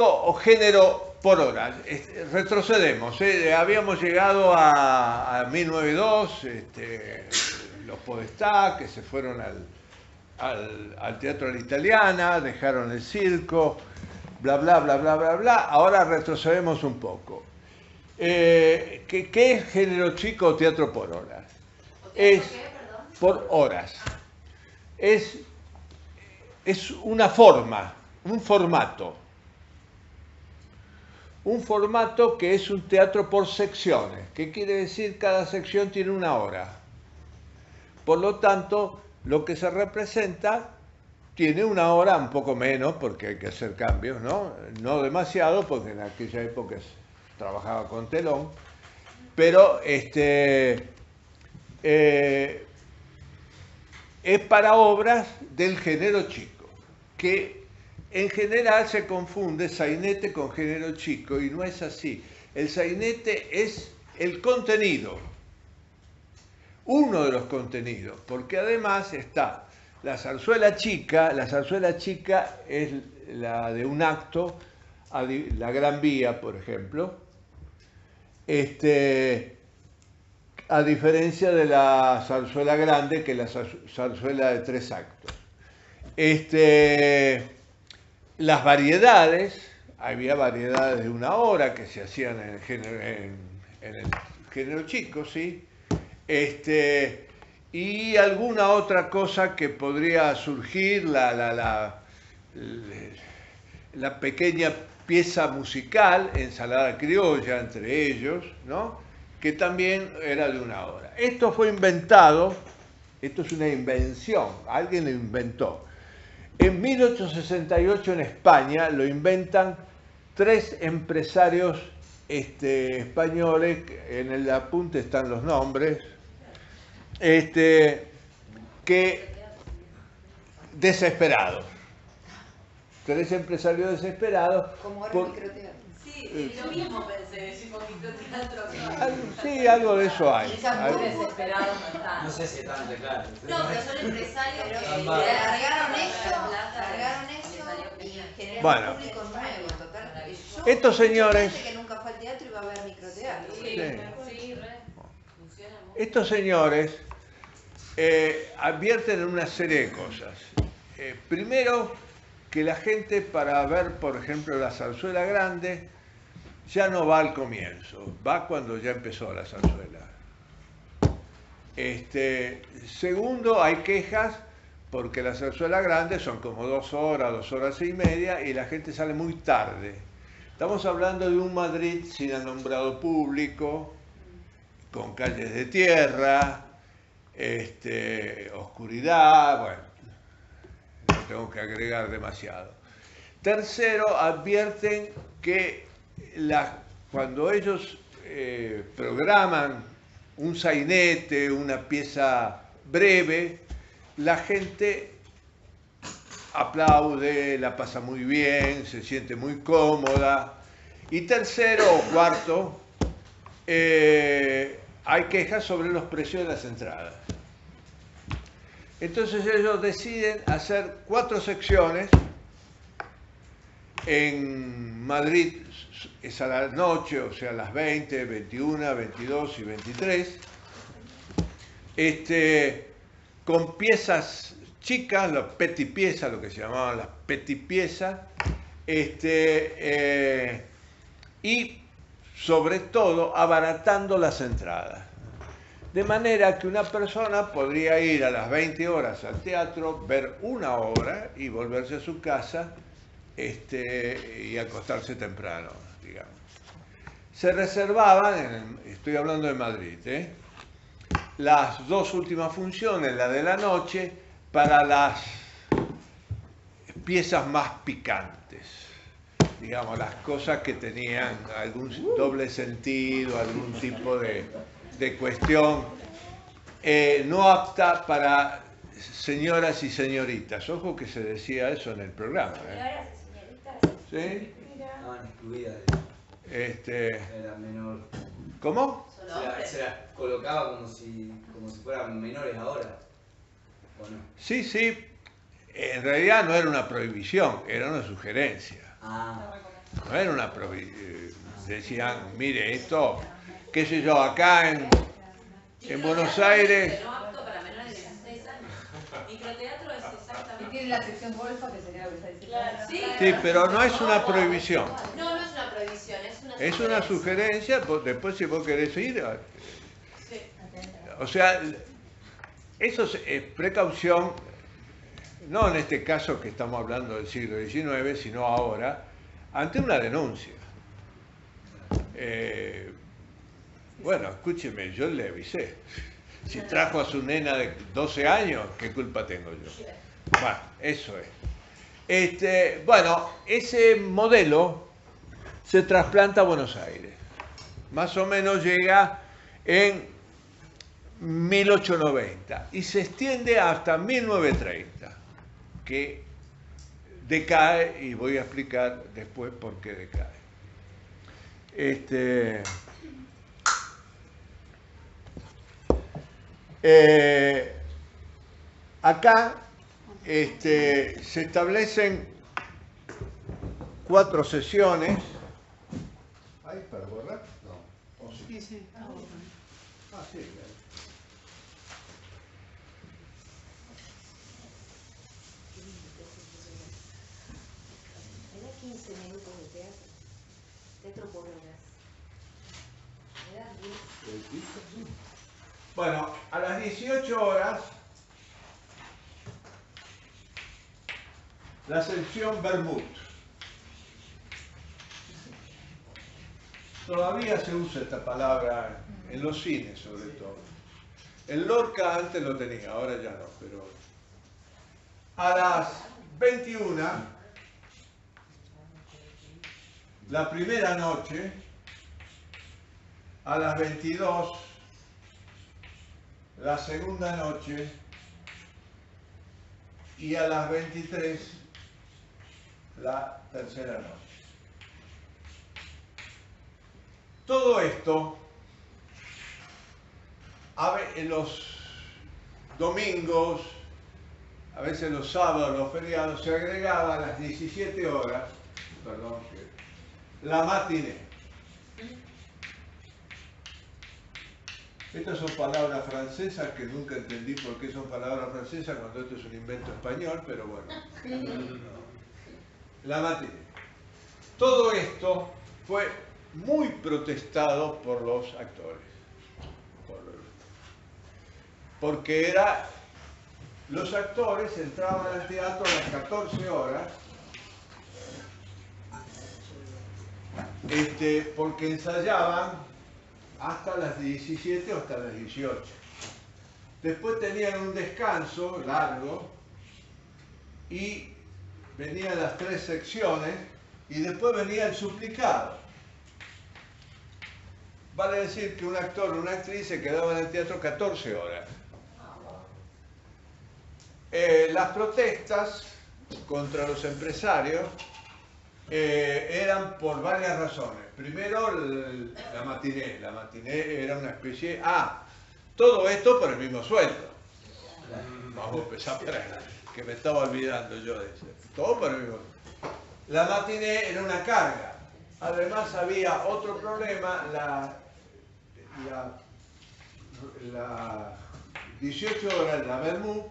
o género por horas. Retrocedemos, habíamos llegado a 1902, los Podestá, que se fueron al Teatro a la Italiana, dejaron el circo, bla, bla, bla, bla, bla, bla. Ahora retrocedemos un poco. ¿Qué es género chico o teatro por horas? Es por horas. Es una forma, un formato. Un formato que es un teatro por secciones. ¿Qué quiere decir? Cada sección tiene una hora. Por lo tanto, lo que se representa tiene una hora, un poco menos, porque hay que hacer cambios, ¿no? No demasiado, porque en aquella época trabajaba con telón, pero es para obras del género chico, que en general se confunde sainete con género chico, y no es así. El sainete es el contenido, uno de los contenidos, porque además está la zarzuela chica es la de un acto, la Gran Vía, por ejemplo, a diferencia de la zarzuela grande, que es la zarzuela de 3 actos. Las variedades, había variedades de una hora que se hacían en el género chico, ¿sí? Y alguna otra cosa que podría surgir, la pequeña pieza musical, ensalada criolla entre ellos, ¿no? Que también era de una hora. Esto fue inventado, esto es una invención, alguien lo inventó. En 1868 en España lo inventan 3 empresarios españoles, en el apunte están los nombres, que desesperados. 3 empresarios desesperados. Como ahora el microteatro. Sí, lo mismo pensé, decimos microteatro. Sí, algo de eso hay. Muy desesperados no están. No sé si están claro. No, pero son empresarios que largaron eso y generaron bueno, un público nuevo, total. Estos señores, que nunca fue al teatro y va a ver microteatro. Sí, funciona mucho. Estos señores advierten en una serie de cosas. Primero, que la gente para ver, por ejemplo, la zarzuela grande, ya no va al comienzo, va cuando ya empezó la zarzuela. Segundo, hay quejas porque la zarzuela grande son como 2 horas, 2 horas y media, y la gente sale muy tarde. Estamos hablando de un Madrid sin alumbrado público, con calles de tierra, oscuridad, bueno, no tengo que agregar demasiado. Tercero, advierten que cuando ellos programan un sainete, una pieza breve, la gente aplaude, la pasa muy bien, se siente muy cómoda. Y tercero o cuarto, hay quejas sobre los precios de las entradas. Entonces ellos deciden hacer 4 secciones. En Madrid es a la noche, o sea, a las 20, 21, 22 y 23. Con piezas chicas, las petit piezas, lo que se llamaban las petit piezas. Y sobre todo abaratando las entradas. De manera que una persona podría ir a las 20 horas al teatro, ver una obra y volverse a su casa y acostarse temprano, digamos. Se reservaban, estoy hablando de Madrid, las 2 últimas funciones, la de la noche, para las piezas más picantes, digamos, las cosas que tenían algún doble sentido, algún tipo de cuestión no apta para señoras y señoritas. Ojo que se decía eso en el programa. ¿Sí? Estaban excluidas. Era menor. ¿Cómo? Se las colocaba como si fueran menores ahora. ¿O no? Sí, sí. En realidad no era una prohibición, era una sugerencia. No era una decían, mire, esto, qué sé yo, acá en Buenos Aires. No apto para menores de 16 años. Microteatro es exactamente. Tiene la sección golfa, que sería lo que está diciendo. Claro. Sí, Sí, pero no es una prohibición. No, no es una prohibición, Es una sugerencia, después si vos querés ir. Sí. O sea, eso es precaución, no en este caso que estamos hablando del siglo XIX, sino ahora, ante una denuncia. Bueno, escúcheme, yo le avisé. Si trajo a su nena de 12 años, ¿qué culpa tengo yo? Bueno, eso es. Bueno, ese modelo se trasplanta a Buenos Aires. Más o menos llega en 1890 y se extiende hasta 1930, que decae, y voy a explicar después por qué decae. Acá se establecen 4 sesiones. ¿Hay para borrar? No. ¿O sí? Sí. Ah, sí, claro. Me da 15 minutos de teatro. Teatro por horas. Me da 10. Bueno, a las 18 horas, la sección Bermud. Todavía se usa esta palabra en los cines, sobre todo. El Lorca antes lo tenía, ahora ya no, pero a las 21, la primera noche, a las 22, la segunda noche, y a las 23, la tercera noche. Todo esto, en los domingos, a veces los sábados, los feriados, se agregaba a las 17 horas, la matiné. Estas son palabras francesas que nunca entendí por qué son palabras francesas cuando esto es un invento español, pero bueno. La matiné. Todo esto fue muy protestado por los actores. Porque los actores entraban al teatro a las 14 horas, porque ensayaban hasta las 17 o hasta las 18. Después tenían un descanso largo y venían las 3 secciones y después venía el suplicado. Vale decir que un actor o una actriz se quedaba en el teatro 14 horas. Las protestas contra los empresarios eran por varias razones. Primero, la matiné. La matiné era una especie... todo esto por el mismo sueldo. Vamos a empezar por ahí, que me estaba olvidando yo de eso. Todo por el mismo sueldo. La matiné era una carga. Además había otro problema, la 18 horas, la Bermud,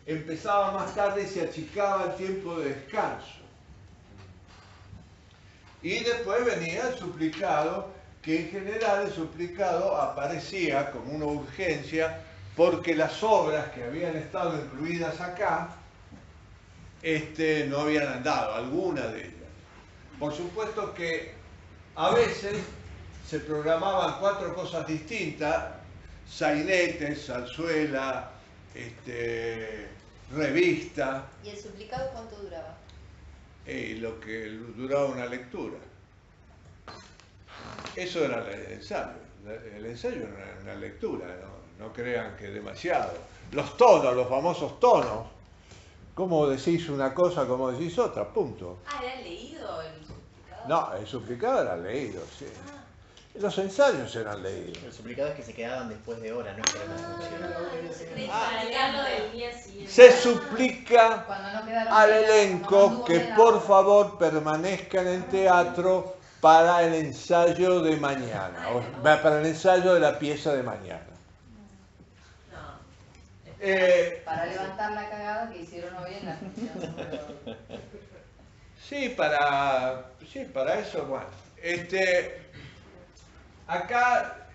empezaba más tarde y se achicaba el tiempo de descanso. Y después venía el suplicado, que en general el suplicado aparecía como una urgencia porque las obras que habían estado incluidas acá no habían andado, alguna de ellas. Por supuesto que a veces se programaban 4 cosas distintas, sainetes, zarzuela, revista. ¿Y el suplicado cuánto duraba? Lo que duraba una lectura. Eso era el ensayo. El ensayo era una lectura, no crean que demasiado. Los tonos, los famosos tonos. ¿Cómo decís una cosa, cómo decís otra? Punto. ¿Era leído el suplicado? No, el suplicado era leído, sí. Los ensayos eran leídos. Los suplicados que se quedaban después de hora, no es que era una función. Para leerlo del día siguiente. Se suplica Cuando no quedaron al cuando no elenco anduvo que bien la por obra. favor permanezca en el teatro para el ensayo de mañana, para el ensayo de la pieza de mañana. No. Para levantar la cagada que hicieron hoy en la función número... Sí, para eso, bueno. Acá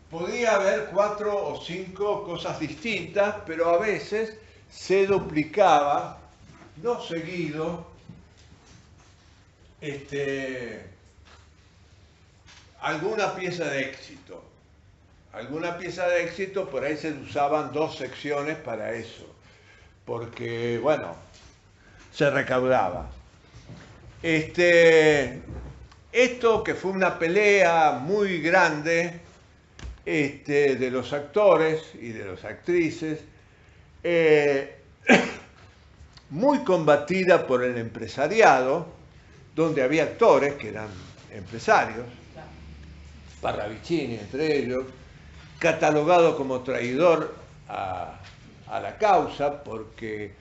podía haber 4 o 5 cosas distintas, pero a veces se duplicaba, no seguido, alguna pieza de éxito. Alguna pieza de éxito, por ahí se usaban 2 secciones para eso, porque, bueno, se recaudaba. Esto que fue una pelea muy grande de los actores y de las actrices, muy combatida por el empresariado, donde había actores que eran empresarios, Parravicini entre ellos, catalogado como traidor a la causa, porque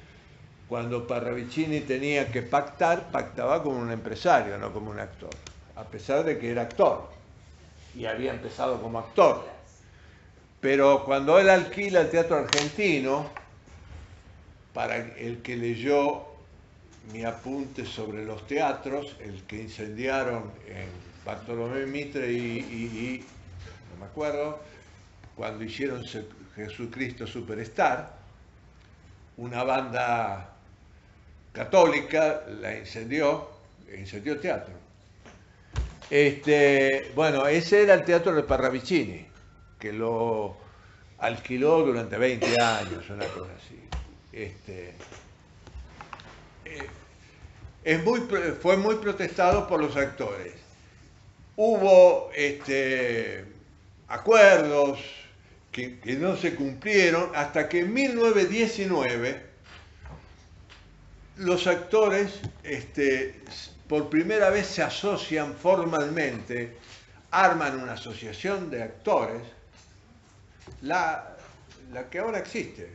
cuando Parravicini tenía que pactar, pactaba como un empresario, no como un actor, a pesar de que era actor y había empezado como actor. Pero cuando él alquila el Teatro Argentino, para el que leyó mi apunte sobre los teatros, el que incendiaron en Bartolomé Mitre y no me acuerdo, cuando hicieron Jesucristo Superstar, una banda católica la incendió teatro. Bueno, ese era el teatro de Parravicini, que lo alquiló durante 20 años, una cosa así. Fue muy protestado por los actores. Hubo acuerdos que no se cumplieron hasta que en 1919 los actores por primera vez se asocian formalmente, arman una asociación de actores, la que ahora existe,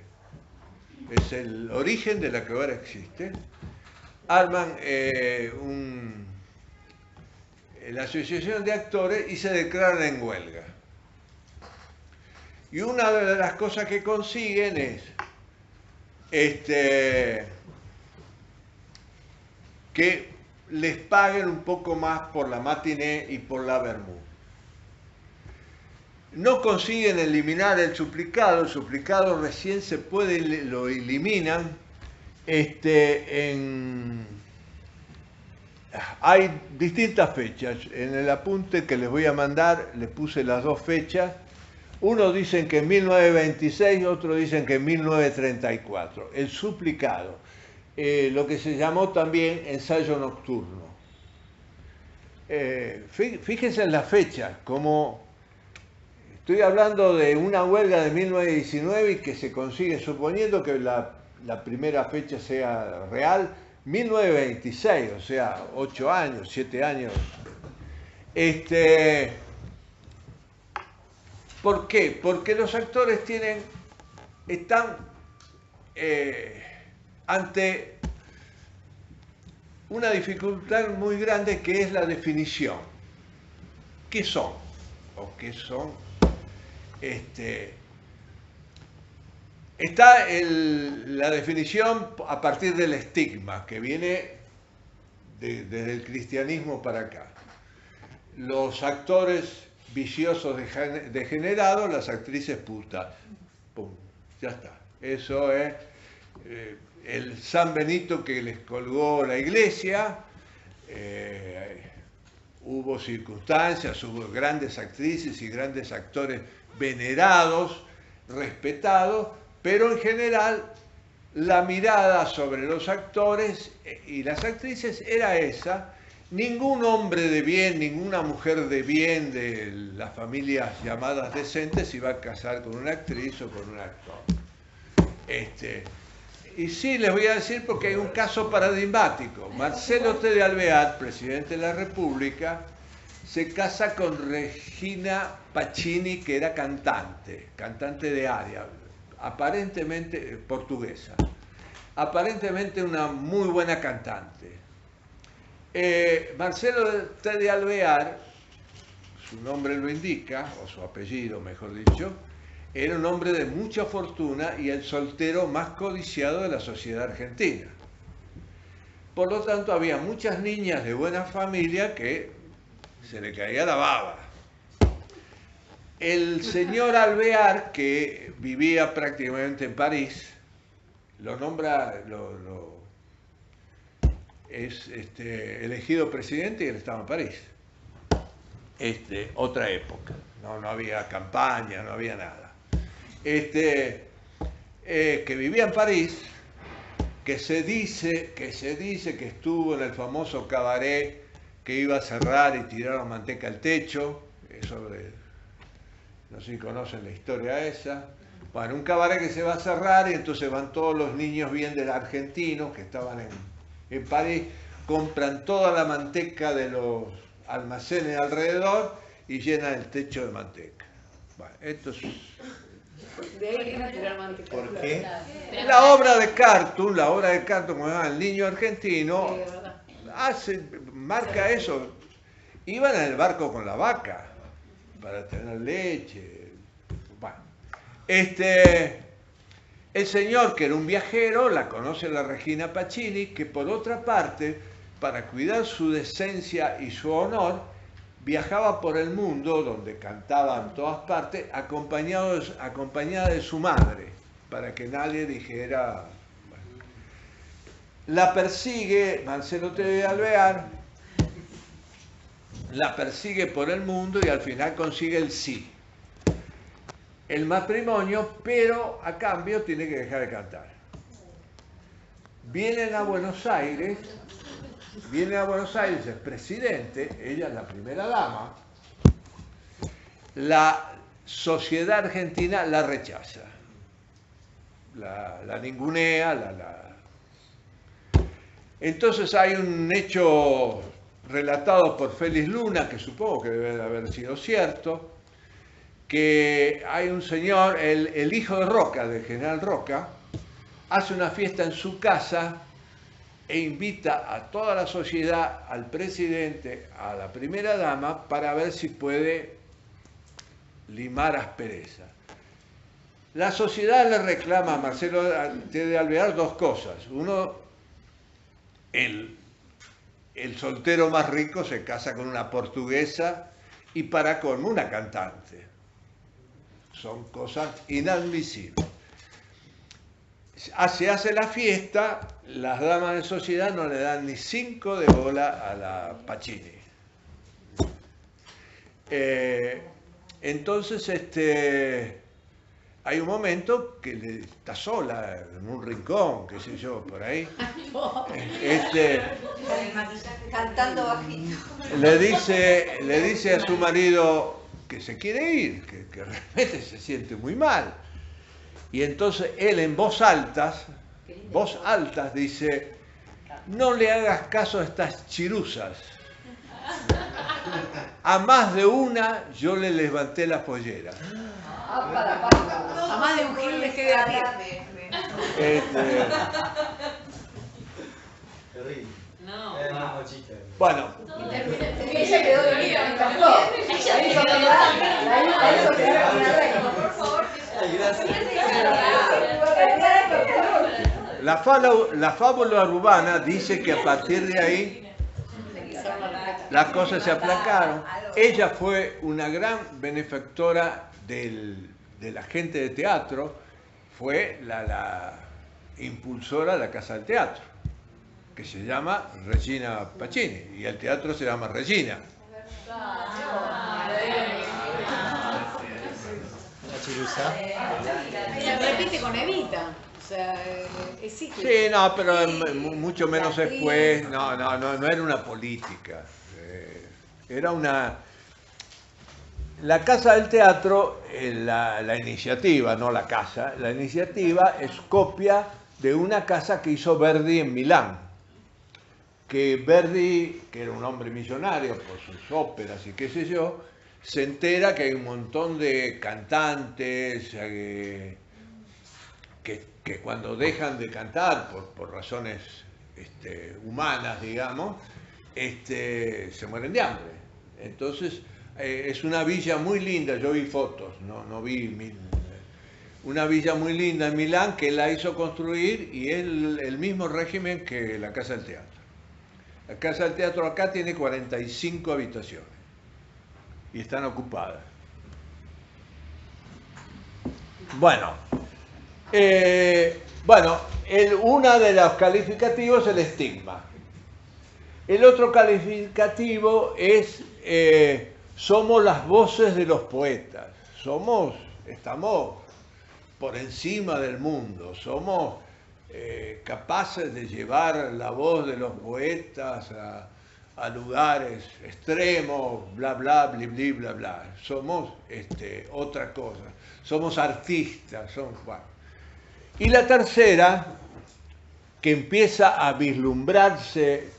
es el origen de la que ahora existe, arman la asociación de actores y se declaran en huelga. Y una de las cosas que consiguen es que les paguen un poco más por la matiné y por la vermú. No consiguen eliminar el suplicado recién se puede, lo eliminan. Hay distintas fechas. En el apunte que les voy a mandar les puse las 2 fechas. Unos dicen que en 1926, otros dicen que en 1934. El suplicado, lo que se llamó también ensayo nocturno. Fíjense en la fecha, como estoy hablando de una huelga de 1919 y que se consigue, suponiendo que la primera fecha sea real, 1926, o sea, 8 años, 7 años. ¿Por qué? Porque los actores están ante una dificultad muy grande que es la definición. ¿Qué son? ¿O qué son? Está la definición a partir del estigma que viene desde el cristianismo para acá. Los actores viciosos degenerados, las actrices putas. Pum, ya está. Eso es el San Benito que les colgó la iglesia. Hubo circunstancias, hubo grandes actrices y grandes actores venerados, respetados, pero en general la mirada sobre los actores y las actrices era esa. Ningún hombre de bien, ninguna mujer de bien de las familias llamadas decentes se iba a casar con una actriz o con un actor. Y sí, les voy a decir porque hay un caso paradigmático. Marcelo T. de Alvear, presidente de la República, se casa con Regina Pacini, que era cantante de aria, aparentemente portuguesa, aparentemente una muy buena cantante. Marcelo T. de Alvear, su nombre lo indica, o su apellido mejor dicho, era un hombre de mucha fortuna y el soltero más codiciado de la sociedad argentina. Por lo tanto, había muchas niñas de buena familia que se le caía la baba. El señor Alvear, que vivía prácticamente en París, lo nombra, es elegido presidente y él estaba en París. Otra época, no había campaña, no había nada. Que vivía en París, que se dice que estuvo en el famoso cabaret que iba a cerrar y tiraron manteca al techo, no sé si conocen la historia esa. Bueno, un cabaret que se va a cerrar y entonces van todos los niños bien del argentino que estaban en París, compran toda la manteca de los almacenes alrededor y llenan el techo de manteca. Bueno, esto es... De ahí viene a tirar manteca. ¿Por qué? La obra de Cartoon, como se llama El niño argentino, marca eso. Iban en el barco con la vaca para tener leche. Bueno, el señor, que era un viajero, la conoce la Regina Pacini, que por otra parte, para cuidar su decencia y su honor, viajaba por el mundo, donde cantaba en todas partes, acompañada de su madre, para que nadie dijera... Bueno. La persigue Marcelo T. de Alvear, la persigue por el mundo y al final consigue el sí. El matrimonio, pero a cambio tiene que dejar de cantar. Vienen a Buenos Aires, es presidente, ella es la primera dama, la sociedad argentina la rechaza, la ningunea, Entonces hay un hecho relatado por Félix Luna, que supongo que debe de haber sido cierto, que hay un señor, el hijo de Roca, del general Roca, hace una fiesta en su casa e invita a toda la sociedad, al presidente, a la primera dama, para ver si puede limar aspereza. La sociedad le reclama a Marcelo T. de Alvear dos cosas. Uno, el soltero más rico se casa con una portuguesa y para colmo una cantante. Son cosas inadmisibles. Se hace la fiesta, las damas de sociedad no le dan ni 5 de bola a la Pacini. Entonces hay un momento que está sola en un rincón, qué sé yo, por ahí. Cantando bajito. Le dice a su marido que se quiere ir, que realmente se siente muy mal. Y entonces él en voz altas dice: no le hagas caso a estas chiruzas. A más de una yo le levanté la pollera. A más de un gil le quedé a pie. Terrible. No. Es más mochita. Bueno, Ella quedó de vida, me encantó. Por favor, Ay, gracias. la fábula urbana dice que a partir de ahí las cosas se aplacaron. Ella fue una gran benefactora de la gente de teatro, fue la impulsora de la Casa del Teatro, que se llama Regina Pacini, y el teatro se llama Regina. Una chirusa. Ella repite con Evita. O sea, es cíclico. Sí, no, pero mucho menos después. No era una política. Era una... La Casa del Teatro, la iniciativa, no la casa, la iniciativa es copia de una casa que hizo Verdi en Milán, que Verdi, que era un hombre millonario por sus óperas y qué sé yo, se entera que hay un montón de cantantes que cuando dejan de cantar por razones humanas, digamos, se mueren de hambre. Entonces, es una villa muy linda, yo vi fotos, no vi una villa muy linda en Milán que la hizo construir y es el mismo régimen que la Casa del Teatro. La Casa del Teatro acá tiene 45 habitaciones y están ocupadas. Bueno, una de los calificativos es el estigma. El otro calificativo es somos las voces de los poetas. Estamos por encima del mundo, somos capaces de llevar la voz de los poetas a lugares extremos, bla, bla, bli, bli, bla, bla. Somos otra cosa, somos artistas, bueno. Y la tercera, que empieza a vislumbrarse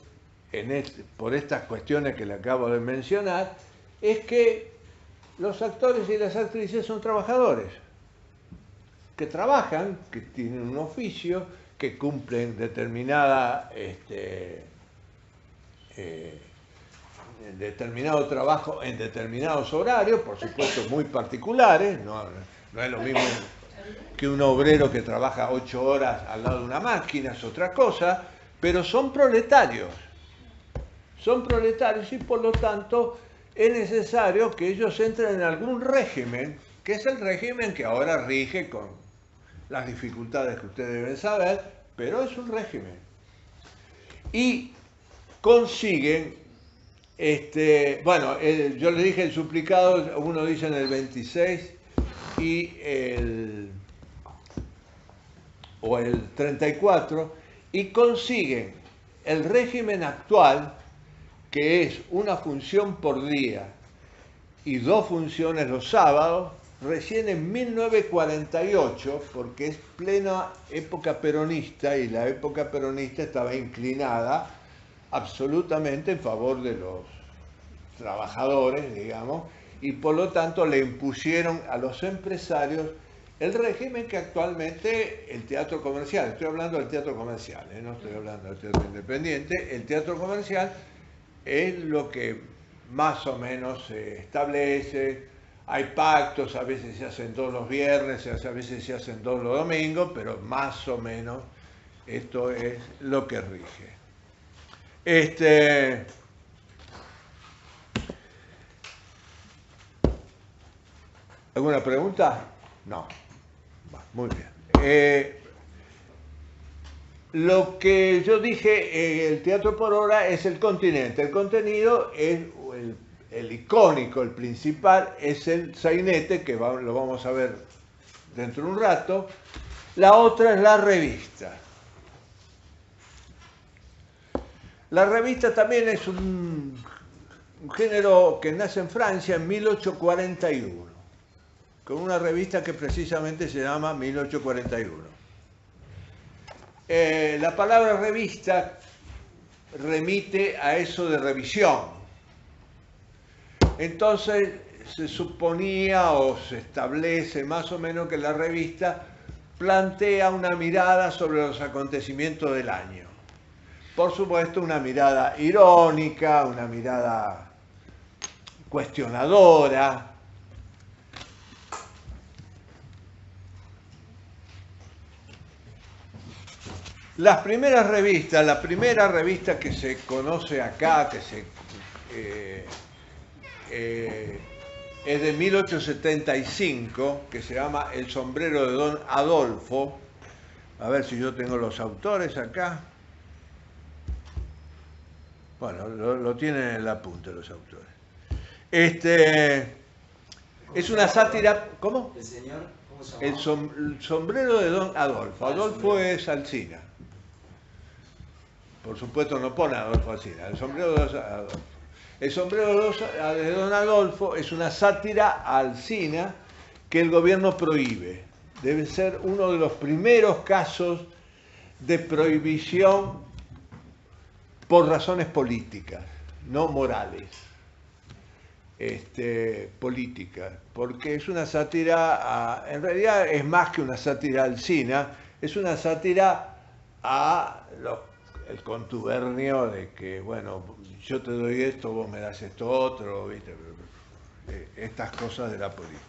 por estas cuestiones que le acabo de mencionar, es que los actores y las actrices son trabajadores, que trabajan, que tienen un oficio, que cumplen determinado trabajo en determinados horarios, por supuesto muy particulares, no es lo mismo que un obrero que trabaja 8 horas al lado de una máquina, es otra cosa, pero son proletarios y por lo tanto es necesario que ellos entren en algún régimen, que es el régimen que ahora rige con las dificultades que ustedes deben saber, pero es un régimen. Y consiguen, yo le dije el suplicado, uno dice en el 26 o el 34, y consiguen el régimen actual, que es una función por día y 2 funciones los sábados, recién en 1948, porque es plena época peronista y la época peronista estaba inclinada absolutamente en favor de los trabajadores, digamos, y por lo tanto le impusieron a los empresarios el régimen que actualmente el teatro comercial, estoy hablando del teatro comercial, no estoy hablando del teatro independiente, el teatro comercial es lo que más o menos se establece. Hay pactos, a veces se hacen 2 los viernes, a veces se hacen 2 los domingos, pero más o menos esto es lo que rige. ¿Alguna pregunta? No. Muy bien. Lo que yo dije, el teatro por hora es el continente. El contenido es el icónico, el principal, es el sainete, que lo vamos a ver dentro de un rato. La otra es la revista. La revista también es un género que nace en Francia en 1841, con una revista que precisamente se llama 1841. La palabra revista remite a eso de revisión. Entonces se suponía o se establece más o menos que la revista plantea una mirada sobre los acontecimientos del año. Por supuesto, una mirada irónica, una mirada cuestionadora. Las primeras revistas, la primera revista que se conoce acá, es de 1875, que se llama El sombrero de Don Adolfo. A ver si yo tengo los autores acá. Bueno, lo tienen en el apunte los autores. Es una sátira. ¿Cómo? ¿El señor? ¿Cómo se llama? El sombrero de Don Adolfo. Adolfo es Alsina. Por supuesto no pone Adolfo Alsina. El sombrero de Don Adolfo. El sombrero de Don Adolfo es una sátira a Alsina que el gobierno prohíbe. Debe ser uno de los primeros casos de prohibición por razones políticas, no morales. Políticas, porque es una sátira, en realidad es más que una sátira al cine, es una sátira a el contubernio de que, bueno, yo te doy esto, vos me das esto otro, ¿viste? Estas cosas de la política.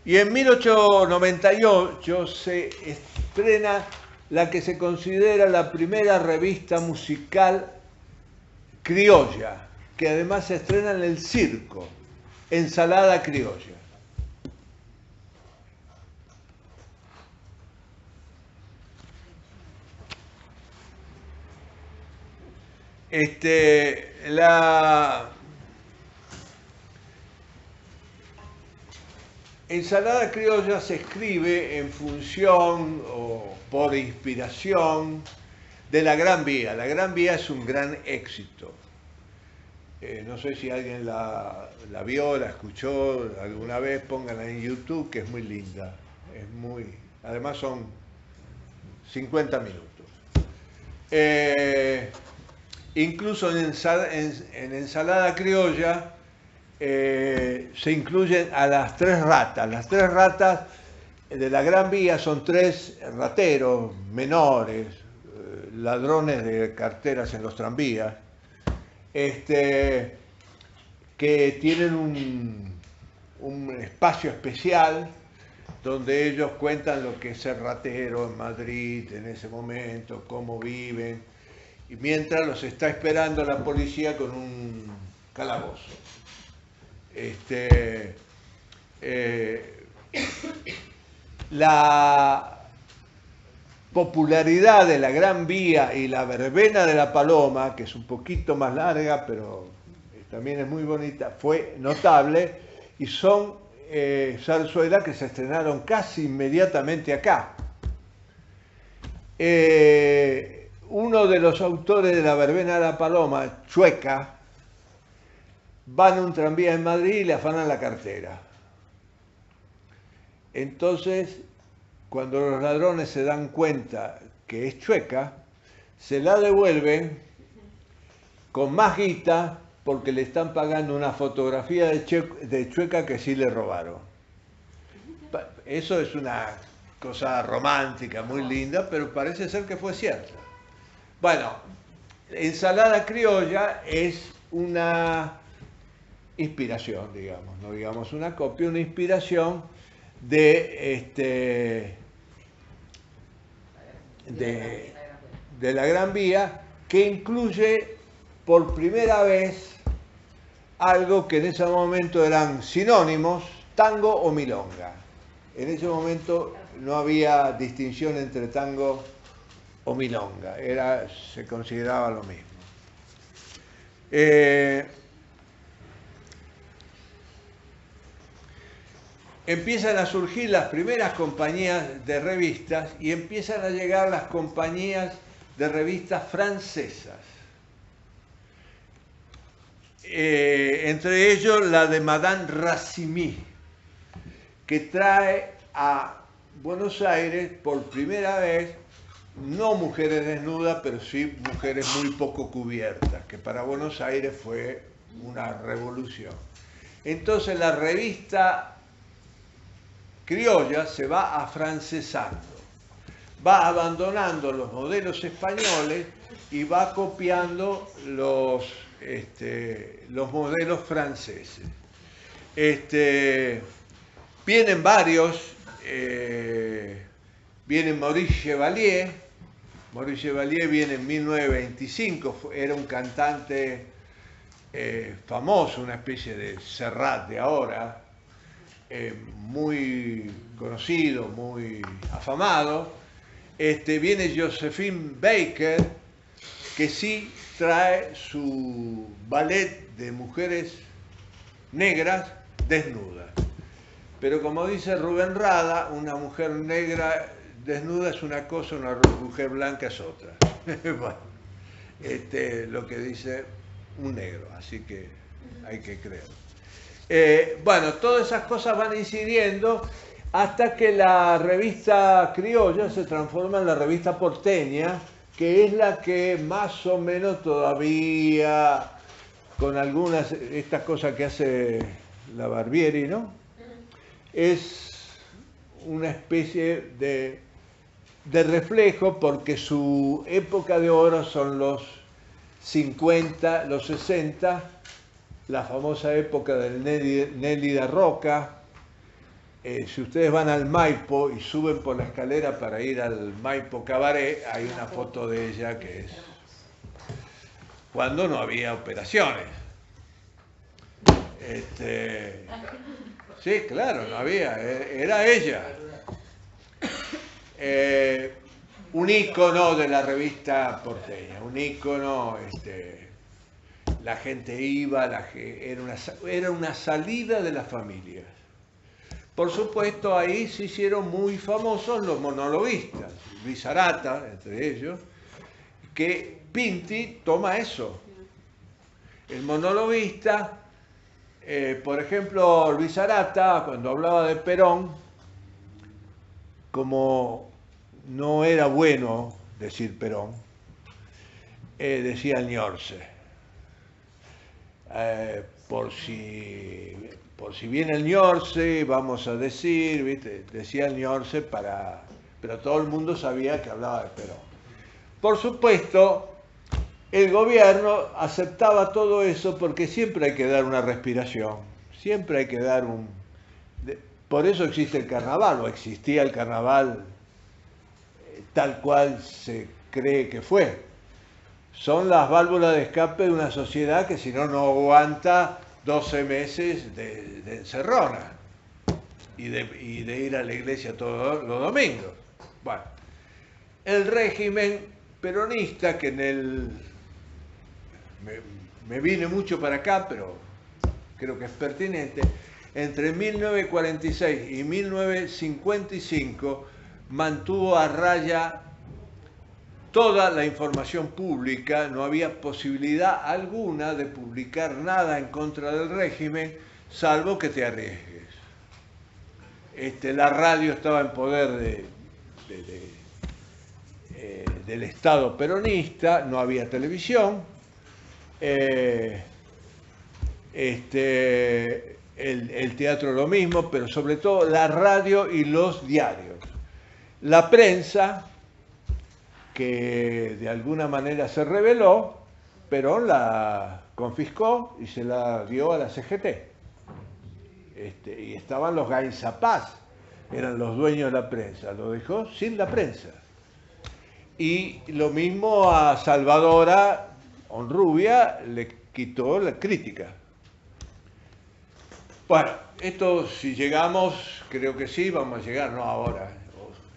Y en 1898 se estrena la que se considera la primera revista musical criolla, que además se estrena en el circo, Ensalada Criolla. La Ensalada Criolla se escribe en función o por inspiración de La Gran Vía. La Gran Vía es un gran éxito. No sé si alguien la vio, la escuchó alguna vez, pónganla en YouTube, que es muy linda. Además son 50 minutos. Incluso en Ensalada Criolla se incluyen a las tres ratas. Las tres ratas de La Gran Vía son tres rateros menores, ladrones de carteras en los tranvías, que tienen un espacio especial donde ellos cuentan lo que es ser ratero en Madrid en ese momento, cómo viven, y mientras los está esperando la policía con un calabozo. La popularidad de La Gran Vía y la verbena de la Paloma, que es un poquito más larga, pero también es muy bonita, fue notable, y son zarzuelas que se estrenaron casi inmediatamente acá. Uno de los autores de la verbena de la Paloma, Chueca, va en un tranvía en Madrid y le afanan la cartera. Entonces, cuando los ladrones se dan cuenta que es Chueca, se la devuelven con más guita porque le están pagando una fotografía de Chueca que sí le robaron. Eso es una cosa romántica, muy linda, pero parece ser que fue cierto. Bueno, Ensalada Criolla es una inspiración, digamos, no digamos una copia, una inspiración de La Gran Vía, que incluye por primera vez algo que en ese momento eran sinónimos, tango o milonga. En ese momento no había distinción entre tango o milonga, se consideraba lo mismo. Empiezan a surgir las primeras compañías de revistas y empiezan a llegar las compañías de revistas francesas. Entre ellos la de Madame Racimy, que trae a Buenos Aires por primera vez no mujeres desnudas, pero sí mujeres muy poco cubiertas, que para Buenos Aires fue una revolución. Entonces la revista criolla se va afrancesando, va abandonando los modelos españoles y va copiando los modelos franceses. Vienen varios, viene Maurice Chevalier. Maurice Chevalier viene en 1925, era un cantante famoso, una especie de Serrat de ahora, muy conocido, muy afamado. Viene Josephine Baker, que sí trae su ballet de mujeres negras desnudas. Pero como dice Rubén Rada, una mujer negra desnuda es una cosa, una mujer blanca es otra. Bueno, lo que dice un negro, así que hay que creer. Bueno, todas esas cosas van incidiendo hasta que la revista criolla se transforma en la revista porteña, que es la que más o menos todavía, con algunas, estas cosas que hace la Barbieri, ¿no? Es una especie de reflejo, porque su época de oro son los 50, los 60, la famosa época del Nelly da Roca. Si ustedes van al Maipo y suben por la escalera para ir al Maipo Cabaret, hay una foto de ella que es cuando no había operaciones. Sí, claro, no había, era ella. Un ícono de la revista porteña, un ícono, la gente iba, era una salida de las familias. Por supuesto, ahí se hicieron muy famosos los monologuistas, Luis Arata, entre ellos, que Pinti toma eso. El monologuista, por ejemplo, Luis Arata, cuando hablaba de Perón, como no era bueno decir Perón, decía Ñorce. Por si viene el Ñorce, vamos a decir, ¿viste? Decía el Ñorce pero todo el mundo sabía que hablaba de Perón. Por supuesto, el gobierno aceptaba todo eso porque siempre hay que dar una respiración, siempre hay que dar por eso existe el carnaval, o existía el carnaval tal cual se cree que fue. Son las válvulas de escape de una sociedad que si no, no aguanta 12 meses de encerrona y de ir a la iglesia todos los domingos. Bueno, el régimen peronista, que me vine mucho para acá, pero creo que es pertinente, entre 1946 y 1955 mantuvo a raya toda la información pública, no había posibilidad alguna de publicar nada en contra del régimen, salvo que te arriesgues. La radio estaba en poder del Estado peronista, no había televisión, el teatro lo mismo, pero sobre todo la radio y los diarios. La prensa, que de alguna manera se rebeló, Perón la confiscó y se la dio a la CGT. Y estaban los Gainzapaz, eran los dueños de la prensa, lo dejó sin la prensa. Y lo mismo a Salvadora Honrubia, le quitó la crítica. Bueno, esto si llegamos, creo que sí, vamos a llegar, no ahora,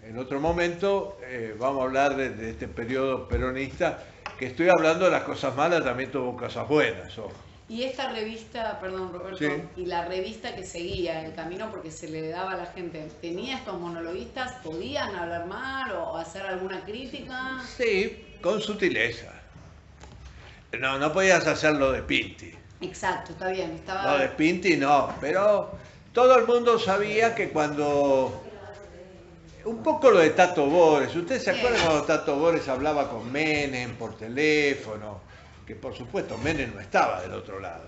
en otro momento vamos a hablar de este periodo peronista, que estoy hablando de las cosas malas, también tuvo cosas buenas. Ojo. Y esta revista, perdón Roberto, sí. Y la revista que seguía el camino porque se le daba a la gente, ¿tenía estos monologuistas? ¿Podían hablar mal o hacer alguna crítica? Sí, con sutileza. No podías hacer lo de Pinti. Exacto, está bien. Lo de Pinti no, pero todo el mundo sabía que cuando... Un poco lo de Tato Bores. ¿Ustedes se acuerdan cuando Tato Bores hablaba con Menem por teléfono? Que por supuesto Menem no estaba del otro lado.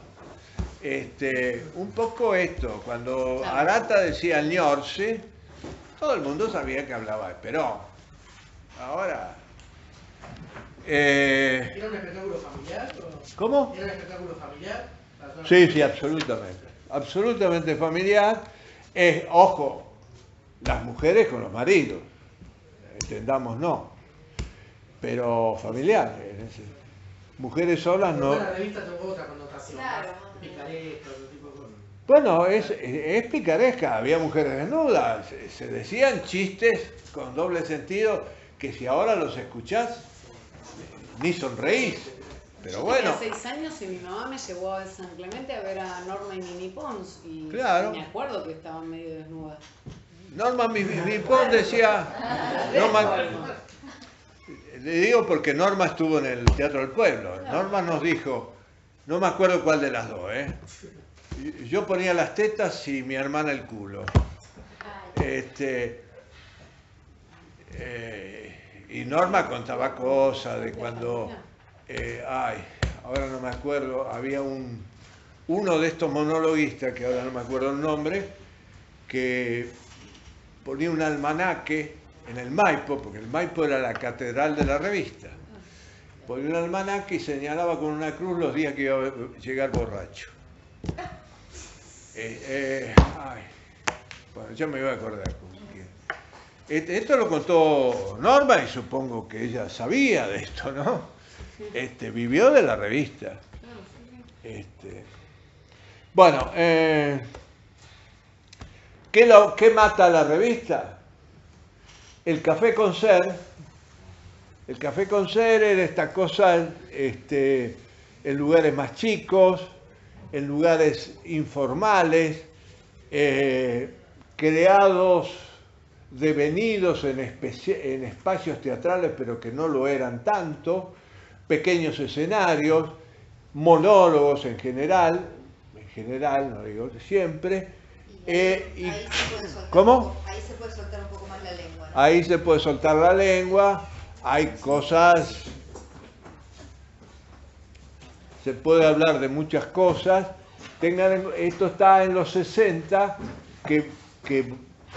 Un poco esto, cuando Arata decía Ñorce, todo el mundo sabía que hablaba de Perón. Ahora... ¿Era un espectáculo familiar? ¿Cómo? ¿Era un espectáculo familiar? Sí, absolutamente. Absolutamente familiar. Ojo, las mujeres con los maridos, entendamos no, pero familiar. Mujeres solas no. La revista tuvo otra connotación, Claro. picaresca, otro tipo de cosas. Bueno, es picaresca, había mujeres desnudas, se decían chistes con doble sentido que si ahora los escuchás, ni sonreís. Pero yo bueno. tenía 6 años y mi mamá me llevó a San Clemente a ver a Norma y Mini Pons y Claro. me acuerdo que estaban medio desnudas. Norma Mipón decía... Le digo porque Norma estuvo en el Teatro del Pueblo. Norma nos dijo, no me acuerdo cuál de las dos, yo ponía las tetas y mi hermana el Y Norma contaba cosas de cuando, ahora no me acuerdo, había uno de estos monologuistas, que ahora no me acuerdo el nombre, que ponía un almanaque en el Maipo, porque el Maipo era la catedral de la revista. Ponía un almanaque y señalaba con una cruz los días que iba a llegar borracho. Bueno, yo me iba a acordar. Esto lo contó Norma y supongo que ella sabía de esto, ¿no? Vivió de la revista. Bueno, ¿qué mata a la revista? El café con ser. El café con ser era esta cosa en lugares más chicos, en lugares informales, creados, devenidos en espacios teatrales, pero que no lo eran tanto, pequeños escenarios, monólogos en general, no digo siempre. Ahí se puede soltar ¿Cómo? Ahí se puede soltar un poco más la lengua, ¿no? Ahí se puede soltar la lengua, hay cosas, se puede hablar de muchas cosas. Esto está en los 60, que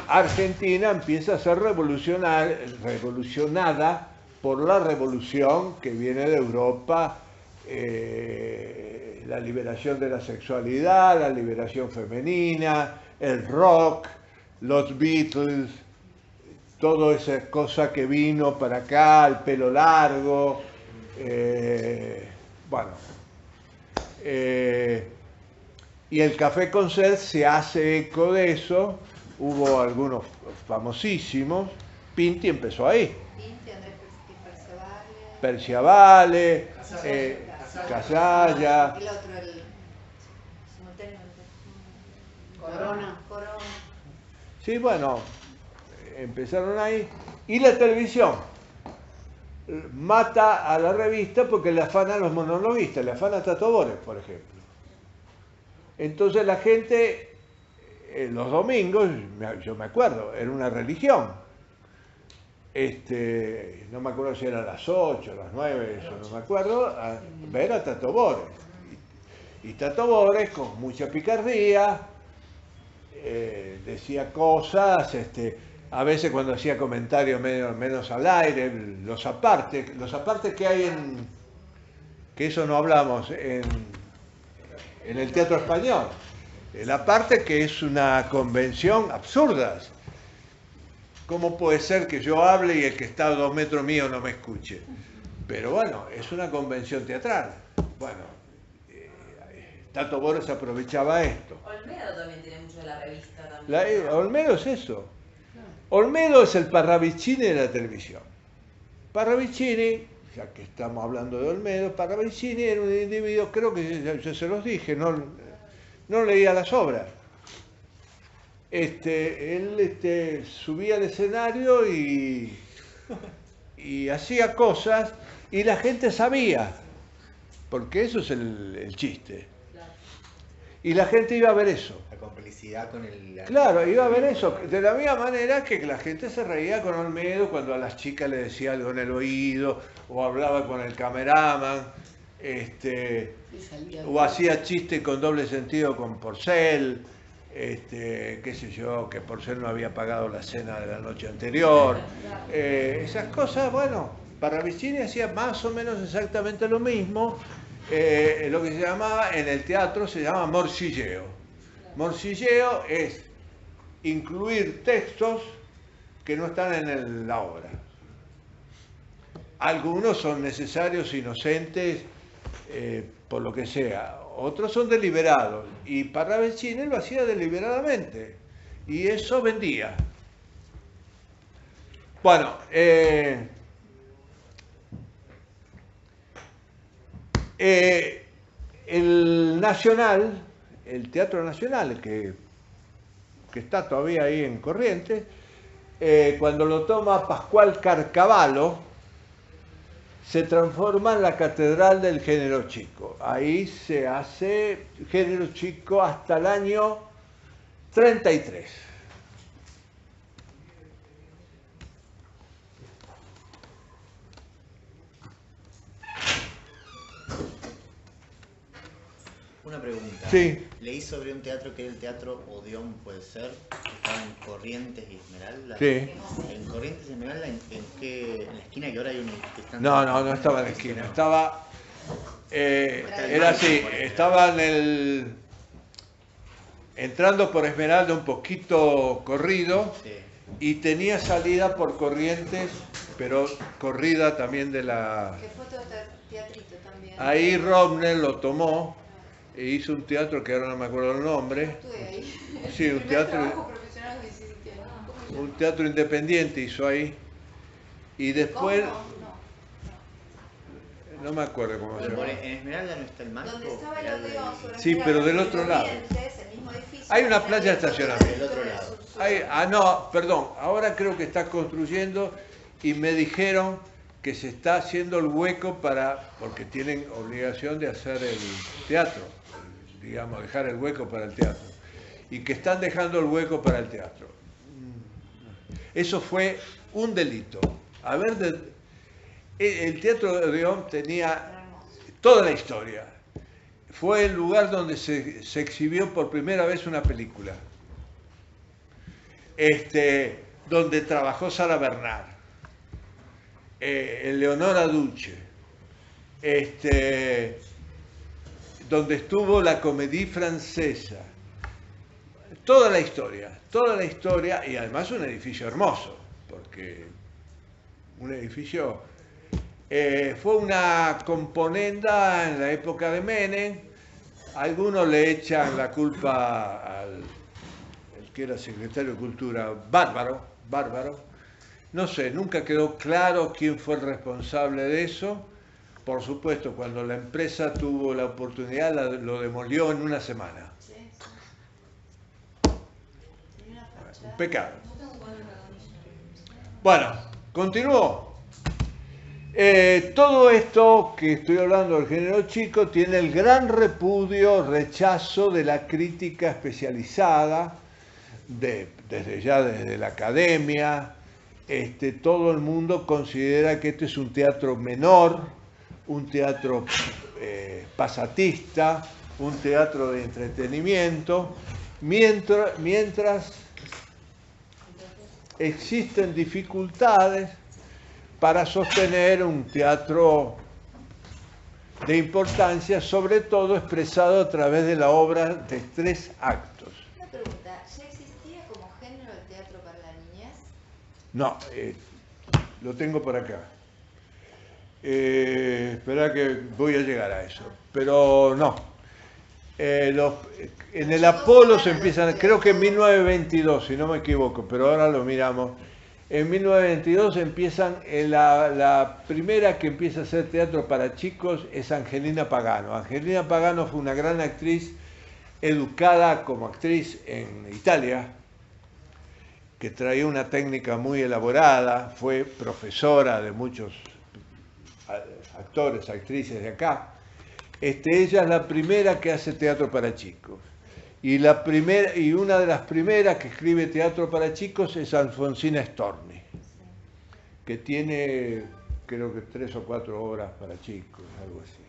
Argentina empieza a ser revolucionada por la revolución que viene de Europa, la liberación de la sexualidad, la liberación femenina, el rock, los Beatles, toda esa cosa que vino para acá, el pelo largo, y el café con ser se hace eco de eso. Hubo algunos famosísimos. Pinti empezó ahí. Pinti, Andrés Perciavale, Casalla. El otro, el simultáneo. Corona. Sí, bueno, empezaron ahí. Y la televisión mata a la revista porque le afana a los monologuistas, le afana a Tato Bores, por ejemplo. Entonces la gente, los domingos, yo me acuerdo, era una religión. No me acuerdo si era a las 8, a las 9, eso no me acuerdo, a ver a Tato Bores. Y Tato Bores, con mucha picardía, decía cosas, a veces cuando hacía comentarios menos al aire, los apartes que hay que eso no hablamos, en el teatro español. El aparte, que es una convención absurda. ¿Cómo puede ser que yo hable y el que está a 2 metros mío no me escuche? Pero bueno, es una convención teatral. Bueno, Tato Bores aprovechaba esto. Olmedo también tiene mucho de la revista también. Olmedo es eso. Olmedo es el Parravicini de la televisión. Parravicini, ya que estamos hablando de Olmedo, Parravicini era un individuo, creo que ya se los dije, no leía las obras. Él subía al escenario y hacía cosas y la gente sabía, porque eso es el chiste. Y la gente iba a ver eso. La complicidad con el... Claro, iba a ver eso. De la misma manera que la gente se reía con Olmedo cuando a las chicas le decía algo en el oído, o hablaba con el cameraman, o hacía chiste con doble sentido con Porcel, qué sé yo, que Porcel no había pagado la cena de la noche anterior. Esas cosas, bueno, Parravicini hacía más o menos exactamente lo mismo. Lo que se llamaba en el teatro se llama morcilleo. Morcilleo es incluir textos que no están en la obra. Algunos son necesarios, inocentes, por lo que sea. Otros son deliberados. Y Parravicini lo hacía deliberadamente. Y eso vendía. Bueno, el Nacional, el Teatro Nacional, que está todavía ahí en Corrientes, cuando lo toma Pascual Carcavalo, se transforma en la Catedral del Género Chico. Ahí se hace Género Chico hasta el año 33. Una pregunta. Sí. Leí sobre un teatro que era el Teatro Odeón, puede ser, que estaba en Corrientes y Esmeralda. Sí. En Corrientes y Esmeralda, ¿en qué? ¿En la esquina que ahora hay un... que están- No estaba en la esquina, estaba... era así, estaba en el... entrando por Esmeralda un poquito corrido Sí. y tenía salida por Corrientes, pero corrida también de la... Que fue todo teatrito también. Ahí Romner lo tomó e hizo un teatro que ahora no me acuerdo el nombre. Estuve ahí. Sí, un Primer teatro, trabajo profesional que hiciste, ¿no? ¿Cómo se llama? un teatro independiente hizo ahí. Y después, ¿Cómo? no me acuerdo cómo se Pero llama. en Esmeralda no está el No. marco. Donde estaba el era de- Odeón, sobre Sí, pero del otro lado. Corrientes, el mismo edificio. Hay una También playa de otro estacionamiento. teatrito Del otro del lado. sur-sur. No, perdón, ahora creo que está construyendo y me dijeron que se está haciendo el hueco porque tienen obligación de hacer el teatro, digamos, dejar el hueco para el teatro, y que están dejando el hueco para el teatro. Eso fue un delito. El Teatro de Odeón tenía toda la historia. Fue el lugar donde se exhibió por primera vez una película. Donde trabajó Sara Bernard, Eleonora Dulce, donde estuvo la Comédie Francesa. Toda la historia, y además un edificio hermoso, porque un edificio fue una componenda en la época de Menem. Algunos le echan la culpa al el que era secretario de Cultura, Bárbaro. No sé, nunca quedó claro quién fue el responsable de eso. Por supuesto, cuando la empresa tuvo la oportunidad, lo demolió en una semana. Sí, tenía una fachada. Un pecado. Bueno, continúo. Todo esto que estoy hablando del género chico tiene el gran rechazo de la crítica especializada, desde la academia. Todo el mundo considera que este es un teatro menor, un teatro pasatista, un teatro de entretenimiento, mientras existen dificultades para sostener un teatro de importancia, sobre todo expresado a través de la obra de 3 actos. Una pregunta, ¿ya existía como género el teatro para la niñez? No, lo tengo por acá. Espera que voy a llegar a eso. Pero no. En el Apolo se empiezan, creo que en 1922, si no me equivoco, pero ahora lo miramos. En 1922 empiezan, la primera que empieza a hacer teatro para chicos es Angelina Pagano. Angelina Pagano fue una gran actriz, educada como actriz en Italia, que traía una técnica muy elaborada, fue profesora de muchos actores, actrices de acá. Ella es la primera que hace teatro para chicos. Y una de las primeras que escribe teatro para chicos es Alfonsina Storni, que tiene, creo que 3 o 4 obras para chicos, algo así.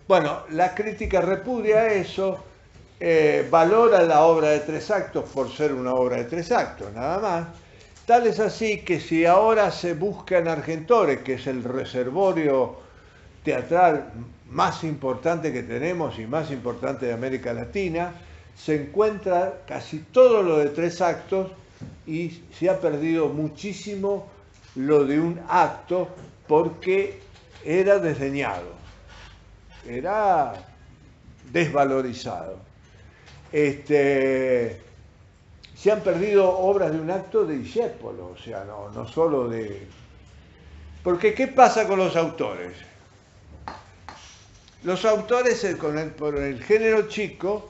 Bueno, la crítica repudia eso, valora la obra de 3 actos por ser una obra de 3 actos, nada más. Tal es así que si ahora se busca en Argentores, que es el reservorio teatral más importante que tenemos y más importante de América Latina, se encuentra casi todo lo de 3 actos y se ha perdido muchísimo lo de un acto porque era desdeñado, era desvalorizado. Se han perdido obras de un acto de Discépolo, o sea, no solo de... Porque ¿qué pasa con los autores? Los autores por el género chico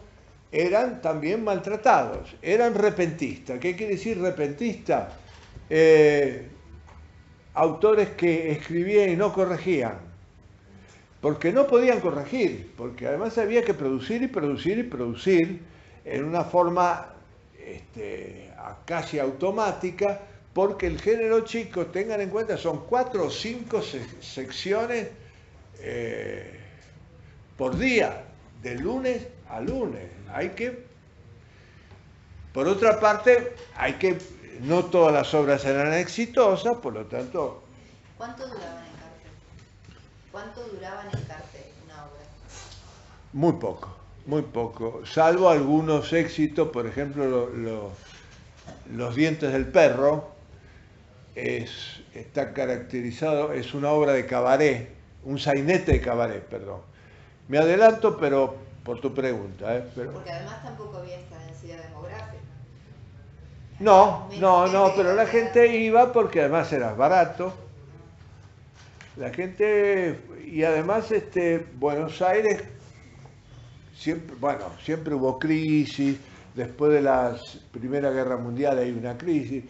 eran también maltratados, eran repentistas. ¿Qué quiere decir repentista? Autores que escribían y no corregían, porque no podían corregir, porque además había que producir y producir y producir en una forma casi automática, porque el género chico, tengan en cuenta, son 4 o 5 secciones por día, de lunes a lunes. Por otra parte, no todas las obras eran exitosas, por lo tanto... ¿Cuánto duraban en cartel? ¿Cuánto duraban en cartel una obra? Muy poco, salvo algunos éxitos, por ejemplo, Los dientes del perro, está caracterizado, es una obra de cabaret, un sainete de cabaret, perdón. Me adelanto, pero por tu pregunta. Porque además tampoco había esta densidad demográfica. No, pero la gente iba porque además era barato. La gente, y además Buenos Aires, siempre hubo crisis, después de la Primera Guerra Mundial hay una crisis,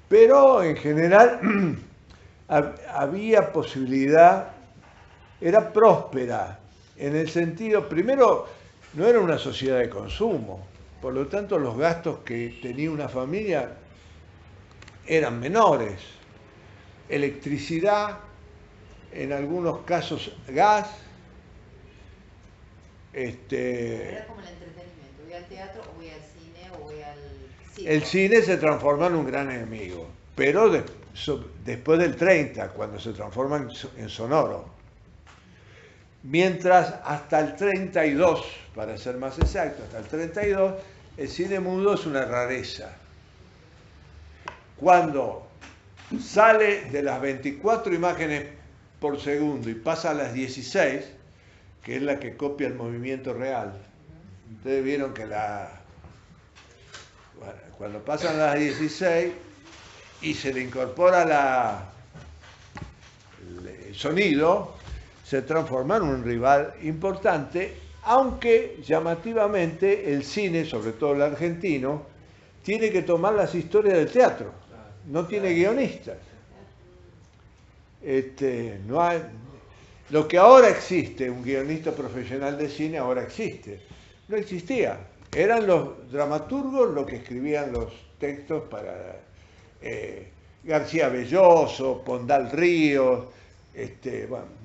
pero en general había posibilidad, era próspera, en el sentido, primero, no era una sociedad de consumo, por lo tanto los gastos que tenía una familia eran menores. Electricidad, en algunos casos gas. Era como el entretenimiento. Voy al teatro, o voy al cine, o voy al circo. El cine se transforma en un gran enemigo, pero después del 30, cuando se transforma en sonoro. Mientras hasta el 32, para ser más exacto, hasta el 32, el cine mudo es una rareza. Cuando sale de las 24 imágenes por segundo y pasa a las 16, que es la que copia el movimiento real. Ustedes vieron que cuando pasan las 16 y se le incorpora el sonido, se transforma en un rival importante, aunque llamativamente el cine, sobre todo el argentino, tiene que tomar las historias del teatro, no tiene guionistas. No hay, lo que ahora existe, un guionista profesional de cine ahora existe, no existía. Eran los dramaturgos los que escribían los textos para García Belloso, Pondal Ríos,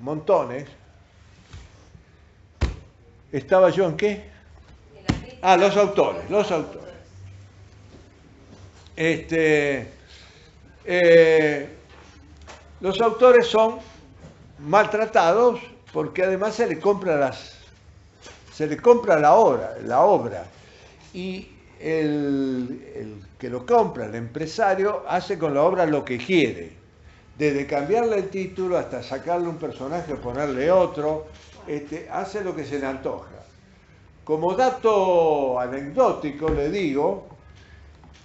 montones. ¿Estaba yo en qué? Los autores. Los autores son maltratados porque además se le compra la obra y el que lo compra, el empresario, hace con la obra lo que quiere, desde cambiarle el título hasta sacarle un personaje o ponerle otro, hace lo que se le antoja. Como dato anecdótico le digo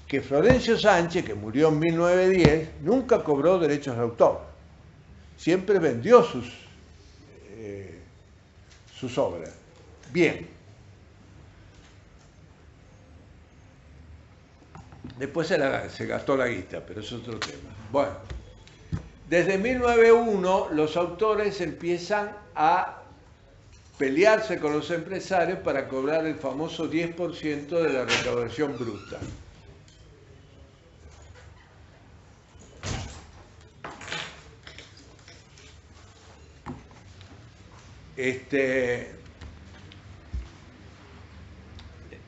que Florencio Sánchez, que murió en 1910, nunca cobró derechos de autor. Siempre vendió sus obras. Bien. Después se gastó la guita, pero es otro tema. Bueno, desde 1901 los autores empiezan a pelearse con los empresarios para cobrar el famoso 10% de la recaudación bruta.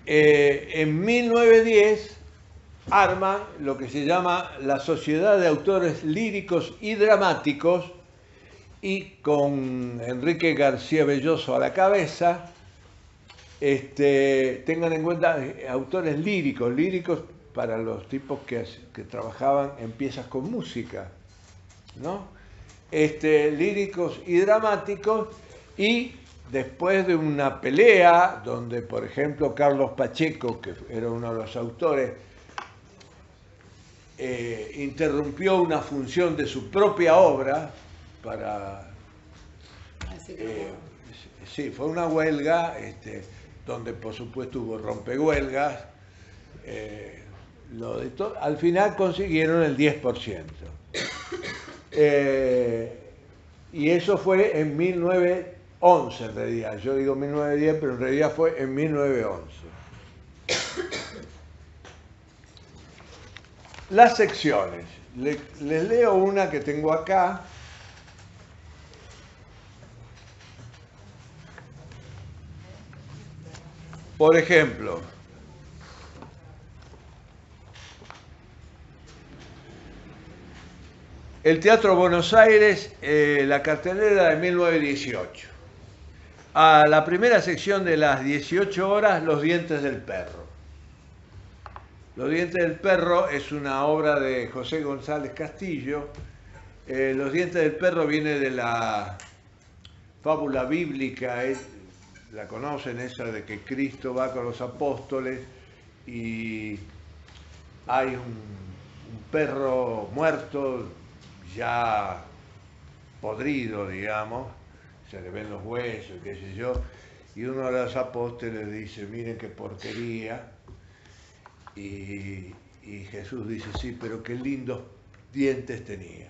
En 1910 arman lo que se llama la Sociedad de Autores Líricos y Dramáticos, y con Enrique García Belloso a la cabeza, tengan en cuenta autores líricos para los tipos que trabajaban en piezas con música, ¿no? Líricos y dramáticos, y después de una pelea donde, por ejemplo, Carlos Pacheco, que era uno de los autores, interrumpió una función de su propia obra para... sí, fue una huelga, donde por supuesto hubo rompehuelgas. Al final consiguieron el 10%. Y eso fue en 1911 en realidad. Yo digo 1910, pero en realidad fue en 1911. Las secciones. Les leo una que tengo acá. Por ejemplo, el Teatro Buenos Aires, la cartelera de 1918. A la primera sección de las 18 horas, Los dientes del perro. Los dientes del perro es una obra de José González Castillo. Los dientes del perro viene de la fábula bíblica, la conocen, esa de que Cristo va con los apóstoles y hay un perro muerto, ya podrido, digamos, se le ven los huesos, qué sé yo, y uno de los apóstoles dice, miren qué porquería, y Jesús dice, sí, pero qué lindos dientes tenía.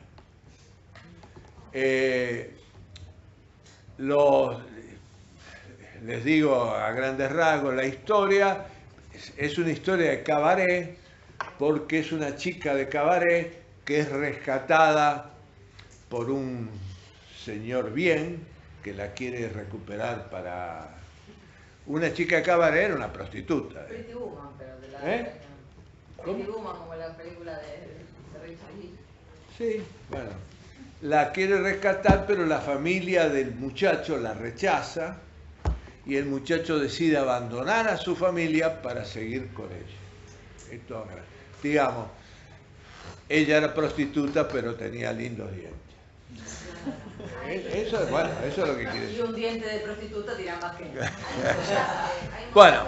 Les digo a grandes rasgos, la historia es una historia de cabaret, porque es una chica de cabaret que es rescatada por un señor bien que la quiere recuperar para... Una chica de cabaret era una prostituta. Pretty Woman, pero de la... ¿Cómo? Pretty Woman, como la película de Richard Gere. Sí, bueno. La quiere rescatar, pero la familia del muchacho la rechaza y el muchacho decide abandonar a su familia para seguir con ella. Esto, digamos, ella era prostituta, pero tenía lindos dientes. Eso, bueno, eso es lo que quiere Y decir. un diente de prostituta tira más que... Bueno,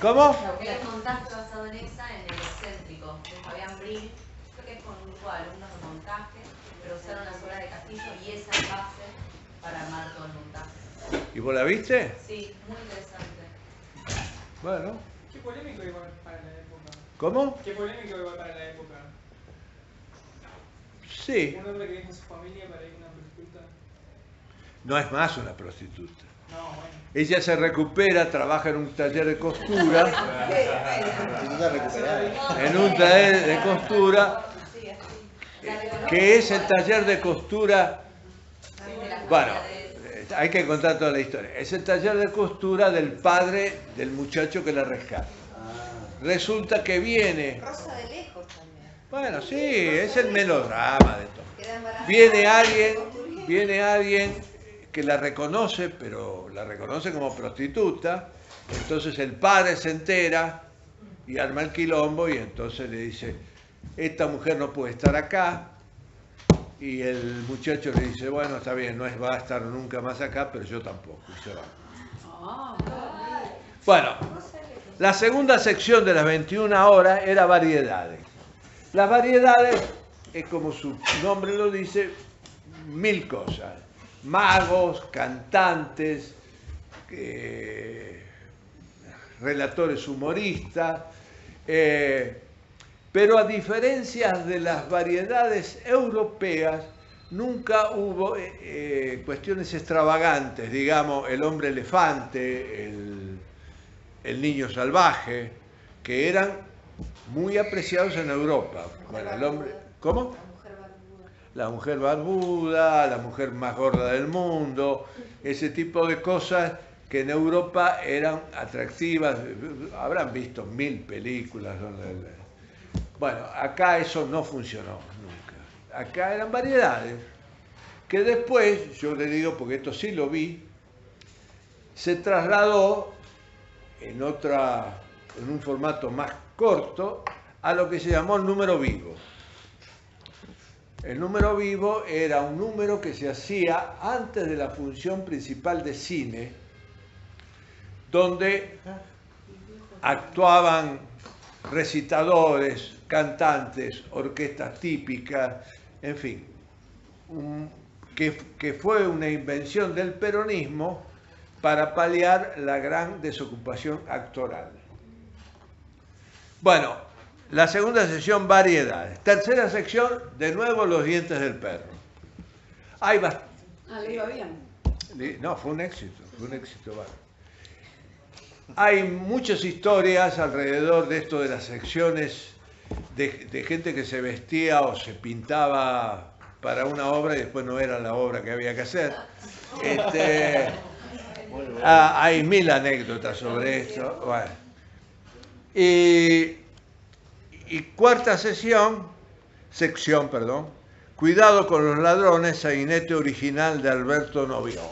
¿cómo? Hay un montaje basado en esa, en El excéntrico, de Fabián Brin. Creo que es con un grupo de alumnos de montaje, pero usaron las obras de Castillo y esa es base para armar todo el montaje. ¿Y vos la viste? Sí, muy interesante. Bueno, Qué polémico igual para la época. ¿cómo? Qué polémico igual para la época. Sí, Un hombre que deja a su familia para ir a una prostituta. no es más una prostituta. No, bueno. Ella se recupera, trabaja en un taller de costura, Prostituta recuperada. en un taller de costura, que es el taller de costura, bueno, hay que contar toda la historia, es el taller de costura del padre del muchacho que la rescata. Resulta que viene, Rosa de lejos también. bueno, sí, es el melodrama de todo. Queda embarazada. Viene alguien que la reconoce, pero la reconoce como prostituta, entonces el padre se entera y arma el quilombo y entonces le dice, esta mujer no puede estar acá, y el muchacho le dice, bueno, está bien, va a estar nunca más acá, pero yo tampoco, y se va. Bueno, la segunda sección de las 21 horas era variedades. Las variedades, es como su nombre lo dice, mil cosas. Magos, cantantes, relatores humoristas, pero a diferencia de las variedades europeas, nunca hubo cuestiones extravagantes, digamos, el hombre elefante, el niño salvaje, que eran muy apreciados en Europa. Bueno, el hombre, ¿cómo? La mujer barbuda, la mujer más gorda del mundo, ese tipo de cosas que en Europa eran atractivas. Habrán visto 1000 películas. Bueno, acá eso no funcionó nunca. Acá eran variedades que después, yo le digo porque esto sí lo vi, se trasladó en un formato más corto a lo que se llamó el número vivo. El número vivo era un número que se hacía antes de la función principal de cine, donde actuaban recitadores, cantantes, orquestas típicas, en fin, que fue una invención del peronismo para paliar la gran desocupación actoral. Bueno, la segunda sección, variedades. Tercera sección, de nuevo, los dientes del perro. Le iba bien. No, fue un éxito bárbaro. Hay muchas historias alrededor de esto de las secciones de gente que se vestía o se pintaba para una obra y después no era la obra que había que hacer. Hay mil anécdotas sobre esto. Bueno. Y cuarta sección, Cuidado con los ladrones, sainete original de Alberto Novión.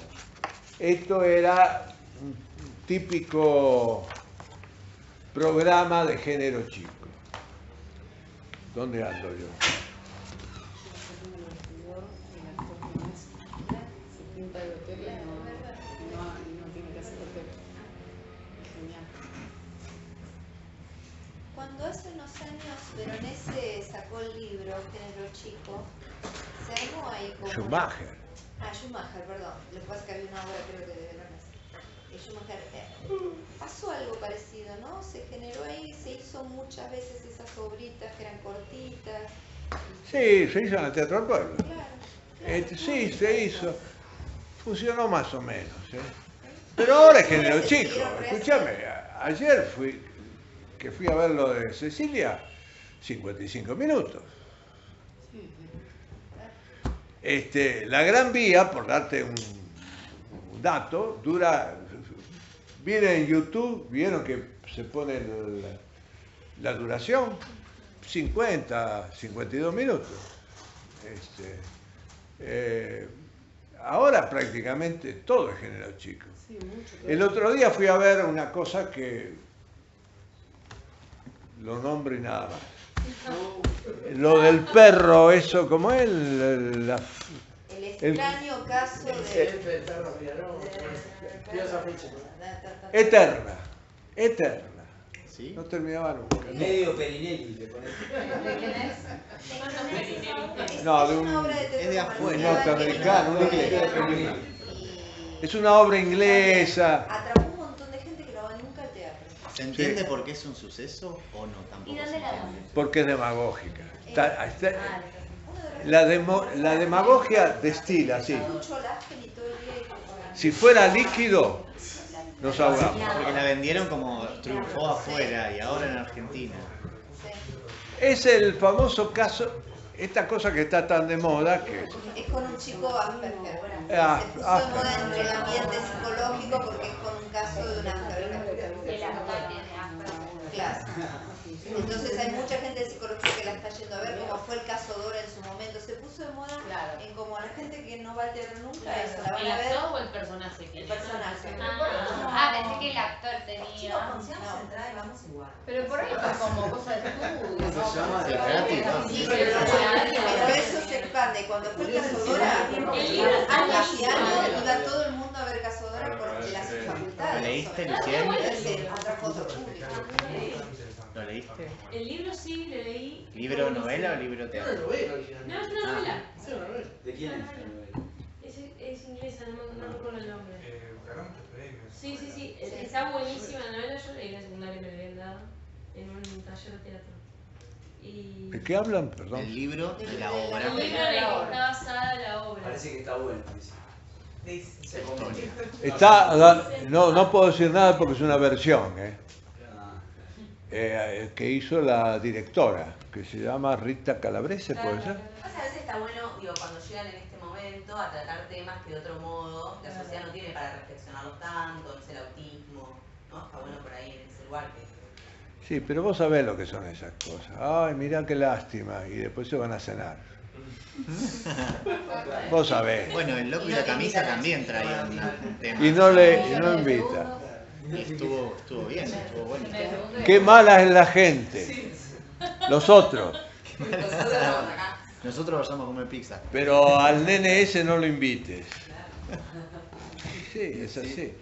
Esto era un típico programa de género chico. ¿Dónde ando yo? Se pinta de hotel y no tiene que hacer hotel. Genial. Cuando hace unos años Veronese sacó el libro Género Chico, se armó ahí como... Schumacher. Schumacher, perdón. Lo que pasa es que había una obra creo que de Veronese. Schumacher. Pasó algo parecido, ¿no? Se generó ahí, se hizo muchas veces esas obritas que eran cortitas. Sí, se hizo en el Teatro del Pueblo. Claro. Sí, se hizo. Funcionó más o menos. Pero ahora es género chico. Escúchame, ayer fui a ver lo de Cecilia, 55 minutos. La Gran Vía, por darte un dato, viene en YouTube, vieron que se pone la duración, 50, 52 minutos. Ahora prácticamente todo es género chico. Sí, mucho. El otro día fui a ver una cosa que lo nombro y nada más. Lo del perro, eso, ¿cómo es? El extraño caso de... Eterna. ¿Sí? No terminaba nunca. Medio Perinelli le pones. ¿De quién es? No, de es un una obra de teatro es de afuera. comercial Norteamericano, un que inglés. y Es una obra inglesa. atrapó un montón de gente que no va nunca al teatro. ¿Se entiende por qué es un suceso o no? Tampoco ¿Y dónde se la dan? entiende. Porque es demagógica. La demagogia destila, sí. Escucho el ángel y todo el día y Si fuera líquido, nos ahogamos. Porque la vendieron como triunfó afuera y ahora en Argentina. Es el famoso caso, esta cosa que está tan de moda que... es con un chico Asperger. Ah, Se puso de moda entre el ambiente psicológico porque es con un caso de un Asperger. El actor tiene Asperger. Claro. Entonces hay mucha gente de psicología que la está yendo a ver, como fue el caso Dora en su momento. Se puso de moda en como la gente que no va al teatro nunca, eso, la van ¿El a ver. actor o el personaje? El personaje. Pensé que el actor Chicos, tenía. consigamos entrar y vamos igual. Pero por ahí fue como cosa de estudio. Se llama de gratis, ¿no? Sí, pero eso se expande. Cuando fue el caso Dora, hace años iba todo el mundo a ver caso Dora por las facultades. ¿Lo leíste, Lucien? Se atrajo otro público. ¿Lo leíste? El libro sí, lo leí. ¿Libro novela o libro Una teatro? novela original. No, es una novela. Sí, una novela. ¿De quién es la novela? Es inglesa, no recuerdo el nombre. Ganaron premios. Sí, está buenísima la novela. Yo leí la secundaria, me la habían dado en un taller de teatro. Y... ¿De qué hablan? Perdón. El libro y la El obra. libro en el que está basada la obra. Parece que está bueno, dice. Se Historia. No puedo decir nada porque es una versión Ah, que hizo la directora, que se llama Rita Calabrese, ¿puede ser? A veces está bueno, digo, cuando llegan en este momento a tratar temas que de otro modo la sociedad no tiene para reflexionarlos tanto, no sé, el autismo, ¿no? Está bueno por ahí en ese lugar que... Sí, pero vos sabés lo que son esas cosas. Ay, mirá qué lástima. Y después se van a cenar. Vos sabés. Bueno, el loco y la camisa también traía un tema. Y no invita. Y estuvo bien, estuvo bueno. Qué mala es la gente. Los otros. Nosotros vayamos a comer pizza. Pero al nene ese no lo invites. Sí, es así.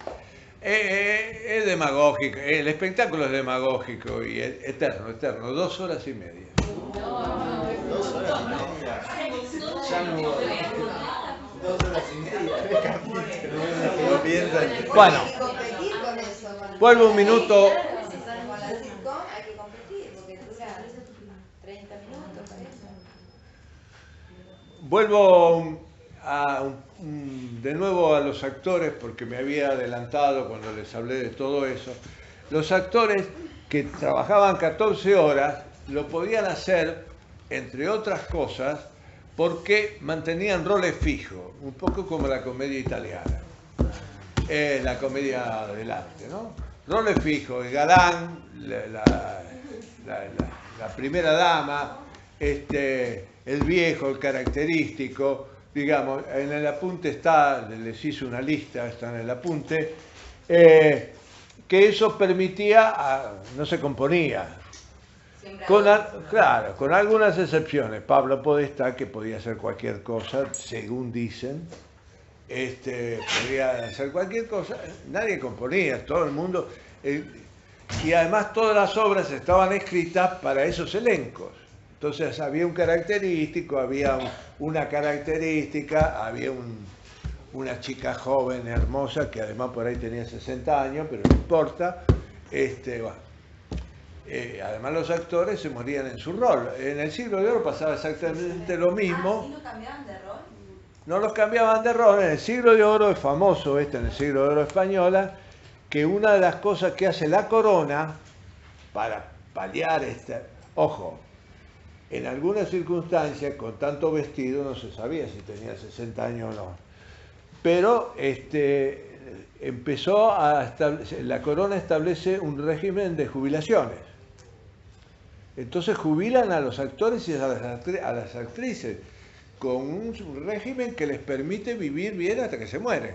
Es demagógico. El espectáculo es demagógico y eterno, 2 horas y media. 2 horas y media. ya no. 2 horas y media. Bueno, Hay que competir con eso. vuelvo un minuto. Con la sitcom hay que competir porque dura 30 minutos, parece. Vuelvo de nuevo a los actores porque me había adelantado cuando les hablé de todo eso. Los actores que trabajaban 14 horas lo podían hacer, entre otras cosas, porque mantenían roles fijos, un poco como la comedia italiana, la comedia del arte, ¿no? Roles fijos, el galán, la primera dama, el viejo, el característico, digamos, en el apunte está, les hice una lista, está en el apunte, que eso permitía, no se componía. Claro, con algunas excepciones. Pablo Podestá, que podía hacer cualquier cosa, según dicen, podía hacer cualquier cosa, nadie componía, todo el mundo, y además todas las obras estaban escritas para esos elencos. Entonces había un característico, había una característica, había una chica joven, hermosa, que además por ahí tenía 60 años, pero no importa, bueno. Además los actores se morían en su rol. En el Siglo de Oro pasaba exactamente lo mismo. ¿Y no cambiaban de rol? No los cambiaban de rol. En el Siglo de Oro es famoso en el Siglo de Oro española, que una de las cosas que hace la corona para paliar ojo, en algunas circunstancias con tanto vestido no se sabía si tenía 60 años o no. Pero empezó la corona establece un régimen de jubilaciones. Entonces jubilan a los actores y a las actrices con un régimen que les permite vivir bien hasta que se mueren.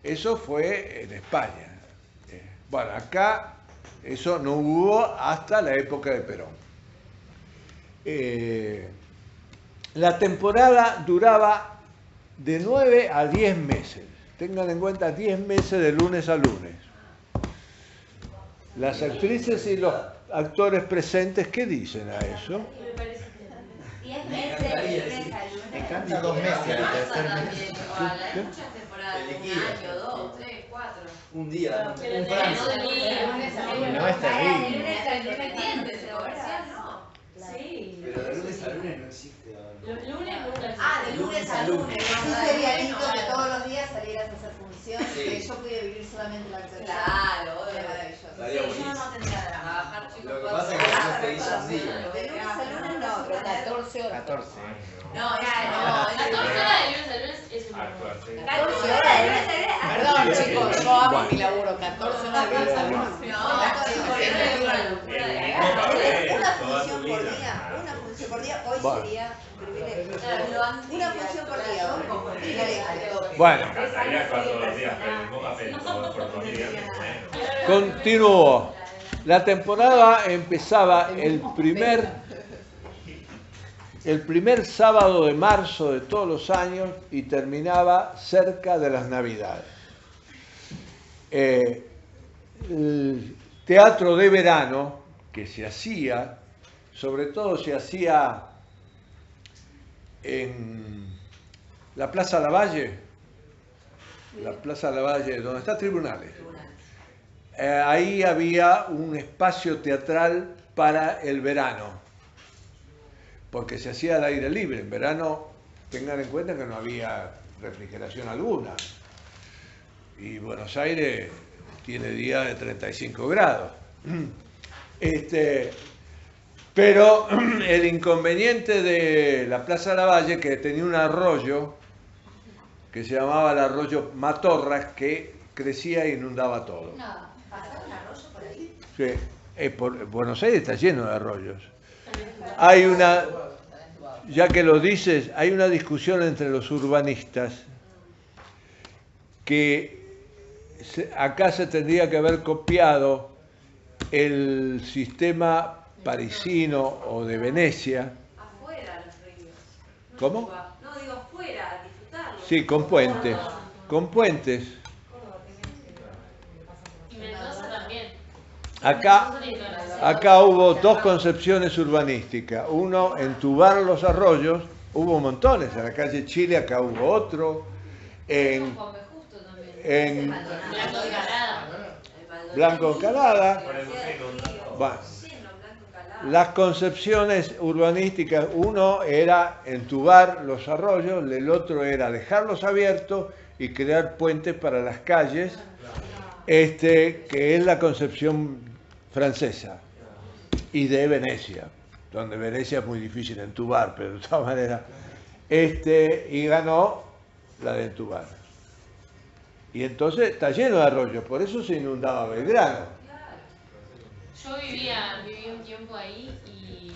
Eso fue en España. Bueno, acá eso no hubo hasta la época de Perón. La temporada duraba de 9 a 10 meses. Tengan en cuenta 10 meses de lunes a lunes. Las actrices y los actores presentes, ¿qué dicen a eso? Me encanta 2 meses, el tercer mes. Hay muchas temporadas, un año, 2, 3, 4. Un día, un Pero Francia. No es terrible. Independiente, comercial, ¿no? Sí. Pero de lunes a lunes no existe ahora. Los lunes nunca. Ah, de lunes a lunes. Sí sería lindo que todos los días salieras a hacer funciones, Sí. que yo pudiera vivir solamente la actuación. Claro, Es maravilloso. Estaría yo buenísimo. no tendría de trabajar, chicos. Lo que pasa es que no te hizo un día. De lunes a lunes no, pero 14 horas. 14. No, no, 14 horas de lunes a lunes es un Actuar, sí. 14 horas de lunes a lunes. Perdón, chicos, yo amo mi laburo. 14 horas de lunes a lunes. No, chicos, es una locura de Una Toda función tu por vida. día, una función por día, hoy Bueno. sería un privilegio. Claro, Una función por día, hoy. Privilegio. Bueno, Me encantaría actuar todos los días, pero tengo papel por 2 días. Bueno. continuó. La temporada empezaba el primer sábado de marzo de todos los años y terminaba cerca de las Navidades. El teatro de verano que se hacía, sobre todo se hacía en la Plaza Lavalle, donde está Tribunales. Ahí había un espacio teatral para el verano, porque se hacía al aire libre. En verano, tengan en cuenta que no había refrigeración alguna. Y Buenos Aires tiene días de 35 grados. Pero el inconveniente de la Plaza Lavalle, que tenía un arroyo, que se llamaba el arroyo Matorras, que crecía e inundaba todo. ¿Pasaba un arroyo por ahí? Sí, Buenos Aires está lleno de arroyos. Hay una, ya que lo dices, hay una discusión entre los urbanistas que acá se tendría que haber copiado el sistema parisino o de Venecia. Afuera los ríos. No ¿Cómo? digo no, digo afuera, a disfrutarlo. Sí, con puentes. Con puentes. Y Mendoza también. Acá hubo dos concepciones urbanísticas. Uno, entubar los arroyos. Hubo montones. En la calle Chile acá hubo otro. En Blanco Calada. Blanco Encalada. Bueno, Blanco las concepciones urbanísticas, uno era entubar los arroyos, el otro era dejarlos abiertos y crear puentes para las calles, que es la concepción francesa. y de Venecia, donde Venecia es muy difícil entubar, pero de todas maneras, y ganó la de entubar. Y entonces está lleno de arroyos, por eso se inundaba Belgrano. Yo viví un tiempo ahí y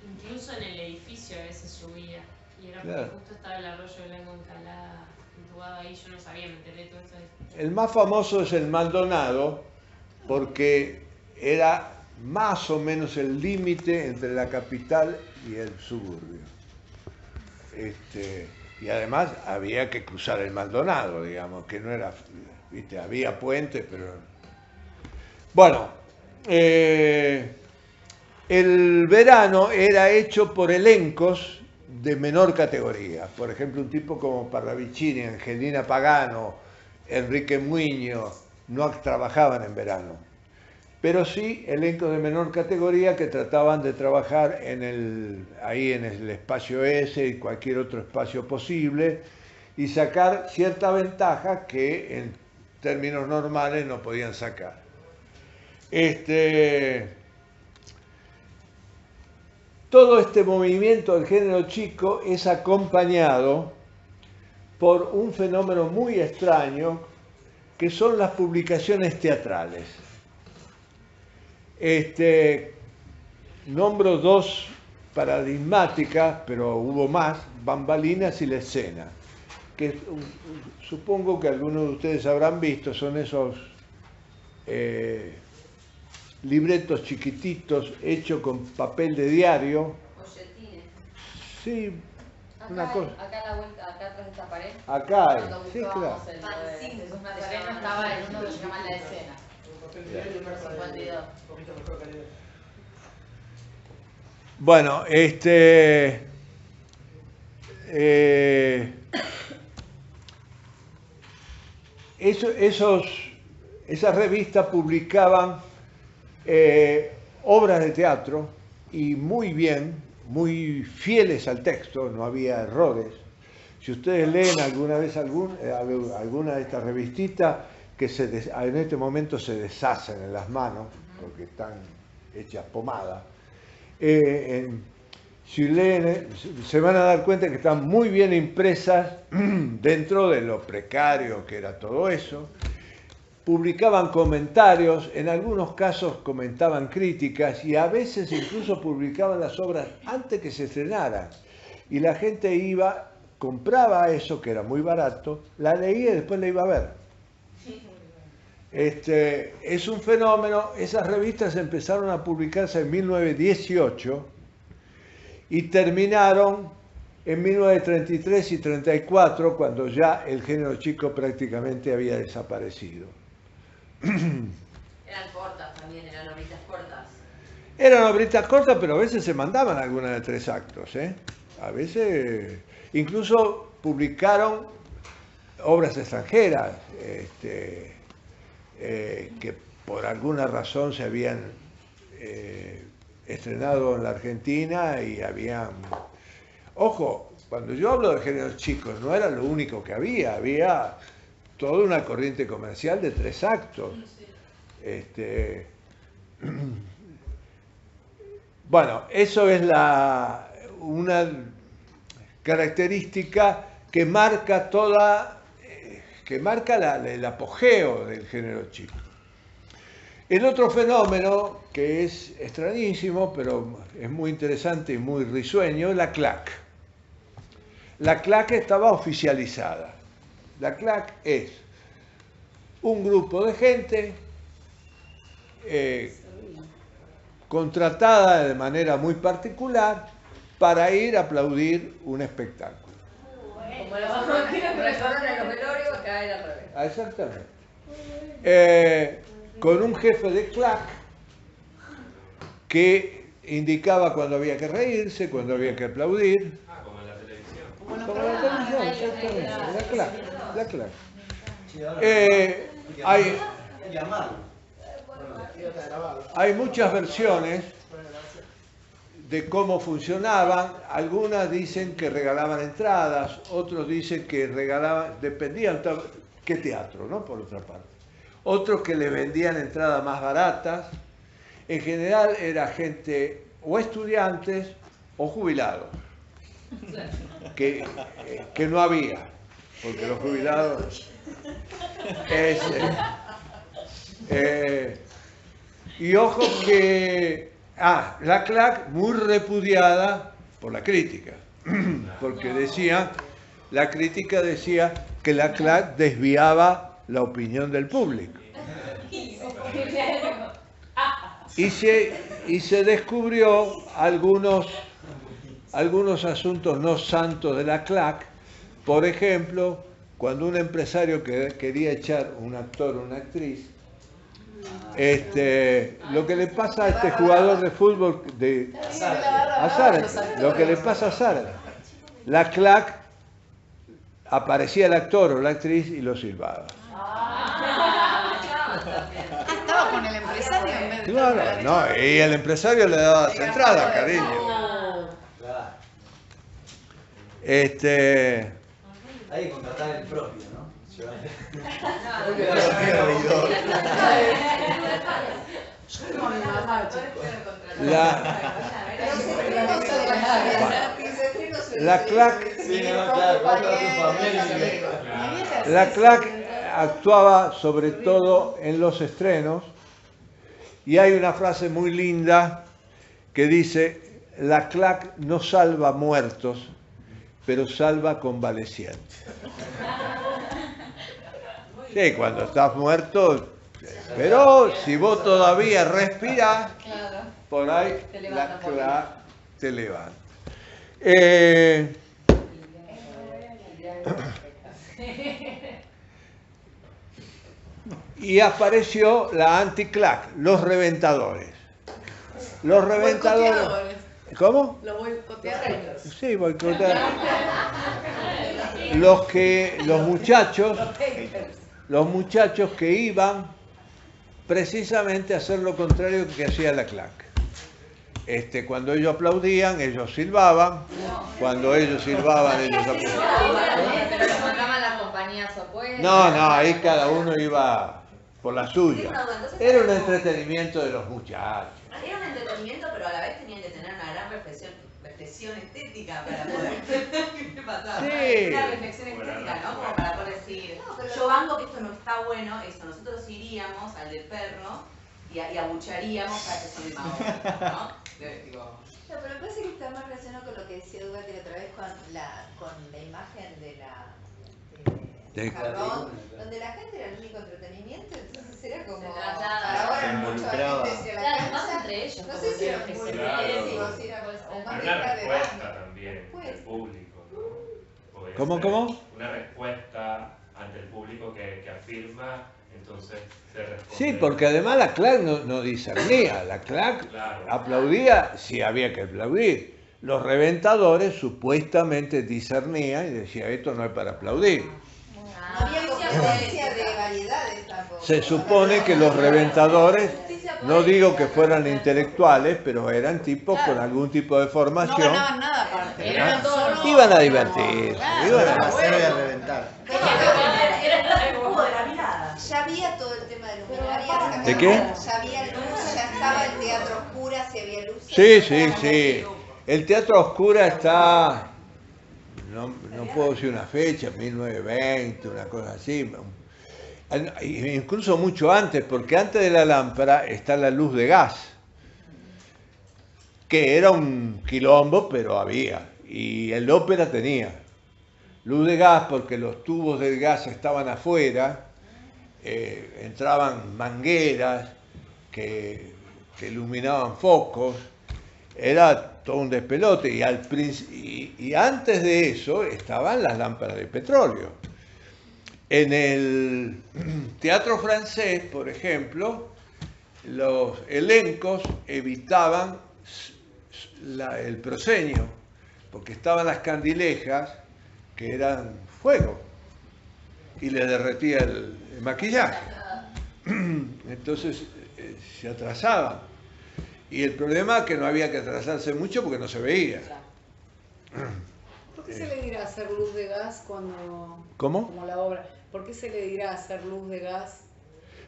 incluso en el edificio a veces llovía. Y era porque Claro. justo estaba el arroyo Blanco Encalada entubado ahí, yo no sabía, me enteré todo esto. El más famoso es el Maldonado, porque era más o menos el límite entre la capital y el suburbio. Y además había que cruzar el Maldonado, digamos, que no era, viste, había puentes, pero... Bueno, el verano era hecho por elencos de menor categoría. Por ejemplo, un tipo como Parravicini, Angelina Pagano, Enrique Muiño, no trabajaban en verano. Pero sí elencos de menor categoría que trataban de trabajar ahí en el espacio ese y cualquier otro espacio posible y sacar cierta ventaja que en términos normales no podían sacar. Todo este movimiento del género chico es acompañado por un fenómeno muy extraño que son las publicaciones teatrales. Nombro dos paradigmáticas, pero hubo más, Bambalinas y La Escena, que supongo que algunos de ustedes habrán visto, son esos libretos chiquititos hechos con papel de diario. Folletines. Sí, una Acá, cosa. acá a la vuelta, acá atrás de esta pared. Acá hay, Cuando sí, buscábamos claro. el Fanzine, de Jesús se Nazareno llama. estaba en uno que se llama La Escena. Un papel de diario y una para 52. un poquito mejor calidad. Bueno, esas revistas publicaban obras de teatro y muy bien, muy fieles al texto, no había errores. Si ustedes leen alguna vez alguna de estas revistitas que en este momento se deshacen en las manos porque están hechas pomada, si leen, se van a dar cuenta que están muy bien impresas dentro de lo precario que era todo eso. Publicaban comentarios, en algunos casos comentaban críticas y a veces incluso publicaban las obras antes que se estrenaran. Y la gente iba, compraba eso que era muy barato, la leía y después la iba a ver. Es un fenómeno, esas revistas empezaron a publicarse en 1918 y terminaron en 1933 y 34, cuando ya el género chico prácticamente había desaparecido. Eran cortas también, eran obritas cortas. Eran obritas cortas, pero a veces se mandaban algunas de 3 actos. A veces, incluso publicaron obras extranjeras que por alguna razón se habían estrenado en la Argentina y habían... Ojo, cuando yo hablo de géneros chicos, no era lo único que había toda una corriente comercial de 3 actos. Bueno, eso es una característica que marca el apogeo del género chico. El otro fenómeno que es extrañísimo, pero es muy interesante y muy risueño, es la clac. La clac estaba oficializada. La clac es un grupo de gente contratada de manera muy particular para ir a aplaudir un espectáculo. Como los recuerdan en los velorios, acá era al revés. Exactamente. Con un jefe de clac que indicaba cuando había que reírse, cuando había que aplaudir. Ah, como en la televisión. Como la televisión, exactamente. La clac. La clac. Sí, ahora. Hay muchas versiones de cómo funcionaban. Algunas dicen que regalaban entradas, otros dicen que regalaban, dependían qué teatro, ¿no? Por otra parte. Otros que le vendían entradas más baratas. en general era gente o estudiantes o jubilados, que no había, porque los jubilados... y ojo que... la CLAC muy repudiada por la crítica, porque la crítica decía que la CLAC desviaba la opinión del público. Y se descubrió algunos asuntos no santos de la CLAC. Por ejemplo, cuando un empresario quería echar un actor o una actriz, lo que le pasa a este jugador de fútbol a Zárate, lo que le pasa a Zárate, la CLAC aparecía el actor o la actriz y lo silbaba. Estaba con el empresario en vez de... Claro, no, y el empresario le daba las entradas, cariño. Hay que contratar el propio, ¿no? La CLAC actuaba sobre todo en los estrenos, y hay una frase muy linda que dice: la CLAC no salva muertos, pero salva convalecientes. Sí, cuando estás muerto, pero si vos todavía respirás, por ahí la CLAC te levanta. Y apareció la anti-CLAC, los reventadores. Los reventadores. ¿Cómo? Los boicoteadores. Sí, boicoteadores. Los muchachos que iban precisamente a hacer lo contrario que hacía la CLAC. Cuando ellos aplaudían, ellos silbaban. Cuando ellos silbaban, ellos aplaudían. Pero lo mandaban las compañías opuestas. No, ahí cada uno iba por la suya. Era un entretenimiento de los muchachos. Era un entretenimiento, pero a la vez tenían que tener una gran reflexión estética para poder... ¿Qué pasaba? Sí. Una reflexión estética, ¿no? Como para poder decir, yo banco que esto no está bueno, eso, nosotros iríamos al del perro y abucharíamos a ese demagogos, ¿no? No, pero me parece que está más relacionado con lo que decía Duarte la otra vez con la imagen de Jarrón, donde la gente era el único entretenimiento, entonces era como ahora mucha gente hacia la cancha, entre ellos, no sé si era muy Claro. si era o más Una dejar de respuesta daño. también del público, ¿no? Podría ¿Cómo, ser cómo? Una respuesta ante el público que afirma, entonces se responde. Sí, porque además la CLAC no discernía. La CLAC aplaudía si había que aplaudir. Los reventadores supuestamente discernían y decían: esto no es para aplaudir. No había competencia de variedades tampoco. Se supone que los reventadores, no digo que fueran intelectuales, pero eran tipos con algún tipo de No formación. ganaban nada aparte. Iban a divertirse. Iban a hacer y a reventar. Era el jugo de la mirada. Ya había todo el tema de luminarias. ¿De qué? Ya había luz, ya estaba el teatro oscura, si había luz. Sí. El teatro a oscura está, no puedo decir una fecha, 1920, una cosa así. Incluso mucho antes, porque antes de la lámpara está la luz de gas, que era un quilombo, pero había. Y el ópera tenía luz de gas porque los tubos del gas estaban afuera, entraban mangueras que iluminaban focos. Era todo un despelote, y antes de eso estaban las lámparas de petróleo. En el teatro francés, por ejemplo, los elencos evitaban el proscenio, porque estaban las candilejas que eran fuego y les derretía el maquillaje. Entonces se atrasaban. Y el problema es que no había que atrasarse mucho porque no se veía. ¿Por qué se le dirá hacer luz de gas cuando... ¿Cómo? Como la obra. ¿Por qué se le dirá hacer luz de gas?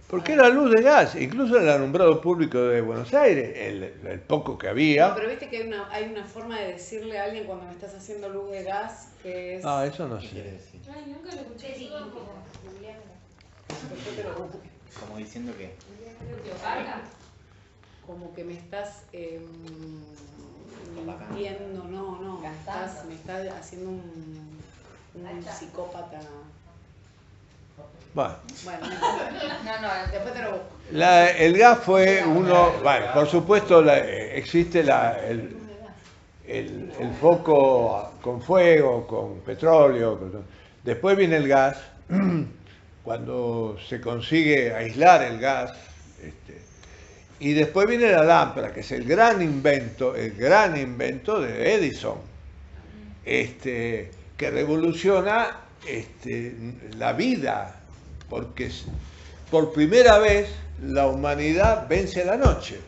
Porque era luz de gas, incluso en el alumbrado público de Buenos Aires, el poco que había. No, pero viste que hay una forma de decirle a alguien cuando me estás haciendo luz de gas que es... Ah, eso no ¿Qué quiere sé. decir? Ay, nunca lo escuché. Yo tampoco. Como diciendo que... ¿Te carga? Como que me estás Opacando. mintiendo, no, Gastando. me estás haciendo un psicópata. Bueno, Bueno, No, después te lo busco. el gas fue uno, bueno, por supuesto existe el foco con fuego, con petróleo, después viene el gas, cuando se consigue aislar el gas, y después viene la lámpara, que es el gran invento de Edison, que revoluciona la vida, porque por primera vez la humanidad vence la noche.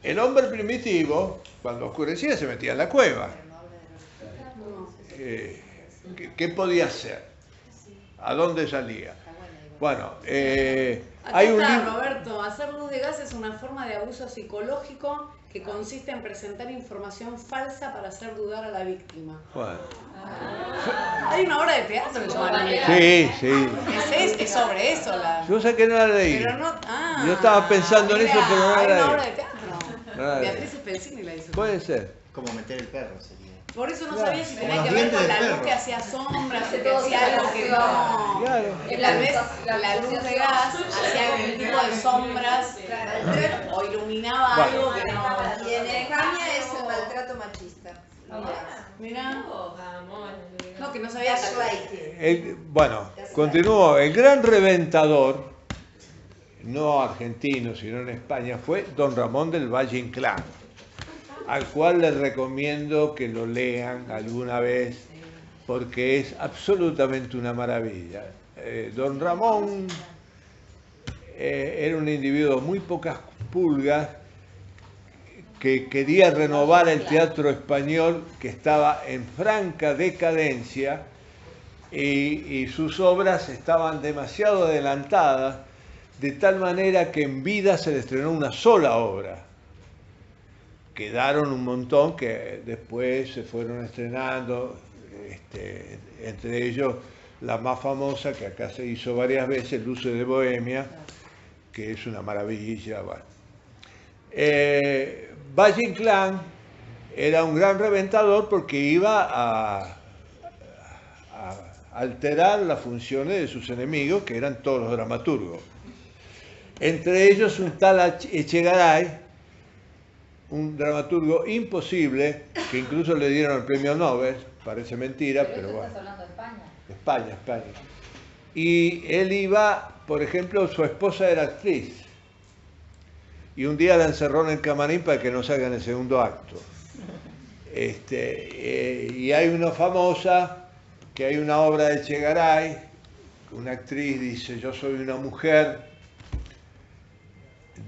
El hombre primitivo, cuando oscurecía, se metía en la cueva. ¿Qué podía hacer? ¿A dónde salía? Bueno, Acá hay un está, libro... Roberto, hacer luz de gas es una forma de abuso psicológico que consiste en presentar información falsa para hacer dudar a la víctima. Bueno, Hay una obra de teatro que se llama Luz de Gas. sí, sí. Es sobre eso la... Yo sé que no la leí. Pero no... Ah, Yo estaba pensando en mira, eso, pero no la hay una leí. obra de teatro. No la leí. Beatriz Spelsini la hizo. Puede ser. Como meter el perro sería. Por eso no Claro. sabía si Como tenía los que ver dientes con del la luz perro. que hacía sombras, o que Todo hacía se algo que relaciona. no... Claro. Que tal vez la luz de gas hacía algún tipo de sombras o iluminaba Bueno. algo que no... Y en España es el maltrato machista. Mira, Vamos, no, que no sabía... Bueno, continúo. El gran reventador, no argentino, sino en España, fue don Ramón del Valle Inclán, al cual les recomiendo que lo lean alguna vez, porque es absolutamente una maravilla. Don Ramón era un individuo muy pocas pulgas, que quería renovar el teatro español, que estaba en franca decadencia, y sus obras estaban demasiado adelantadas, de tal manera que en vida se le estrenó una sola obra. Quedaron un montón que después se fueron estrenando, entre ellos la más famosa, que acá se hizo varias veces, Luces de Bohemia, que es una maravilla. Bueno. Valle Inclán era un gran reventador porque iba a alterar las funciones de sus enemigos, que eran todos los dramaturgos. Entre ellos un tal Echegaray, un dramaturgo imposible, que incluso le dieron el premio Nobel, parece mentira, pero bueno. ¿Estás hablando de España? España. Y él iba, por ejemplo, su esposa era actriz. Y un día la encerró en el camarín para que no salga en el segundo acto. Y hay una famosa, que hay una obra de Echegaray, una actriz dice: yo soy una mujer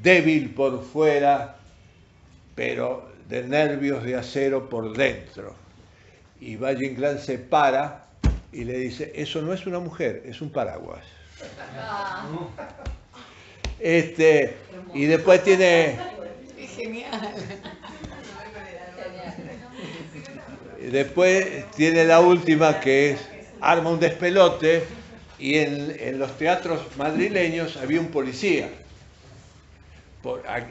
débil por fuera, pero de nervios de acero por dentro. Y Valle Inclán se para y le dice: eso no es una mujer, es un paraguas. Y después tiene... Genial. Después tiene la última, que es arma un despelote, y en los teatros madrileños había un policía.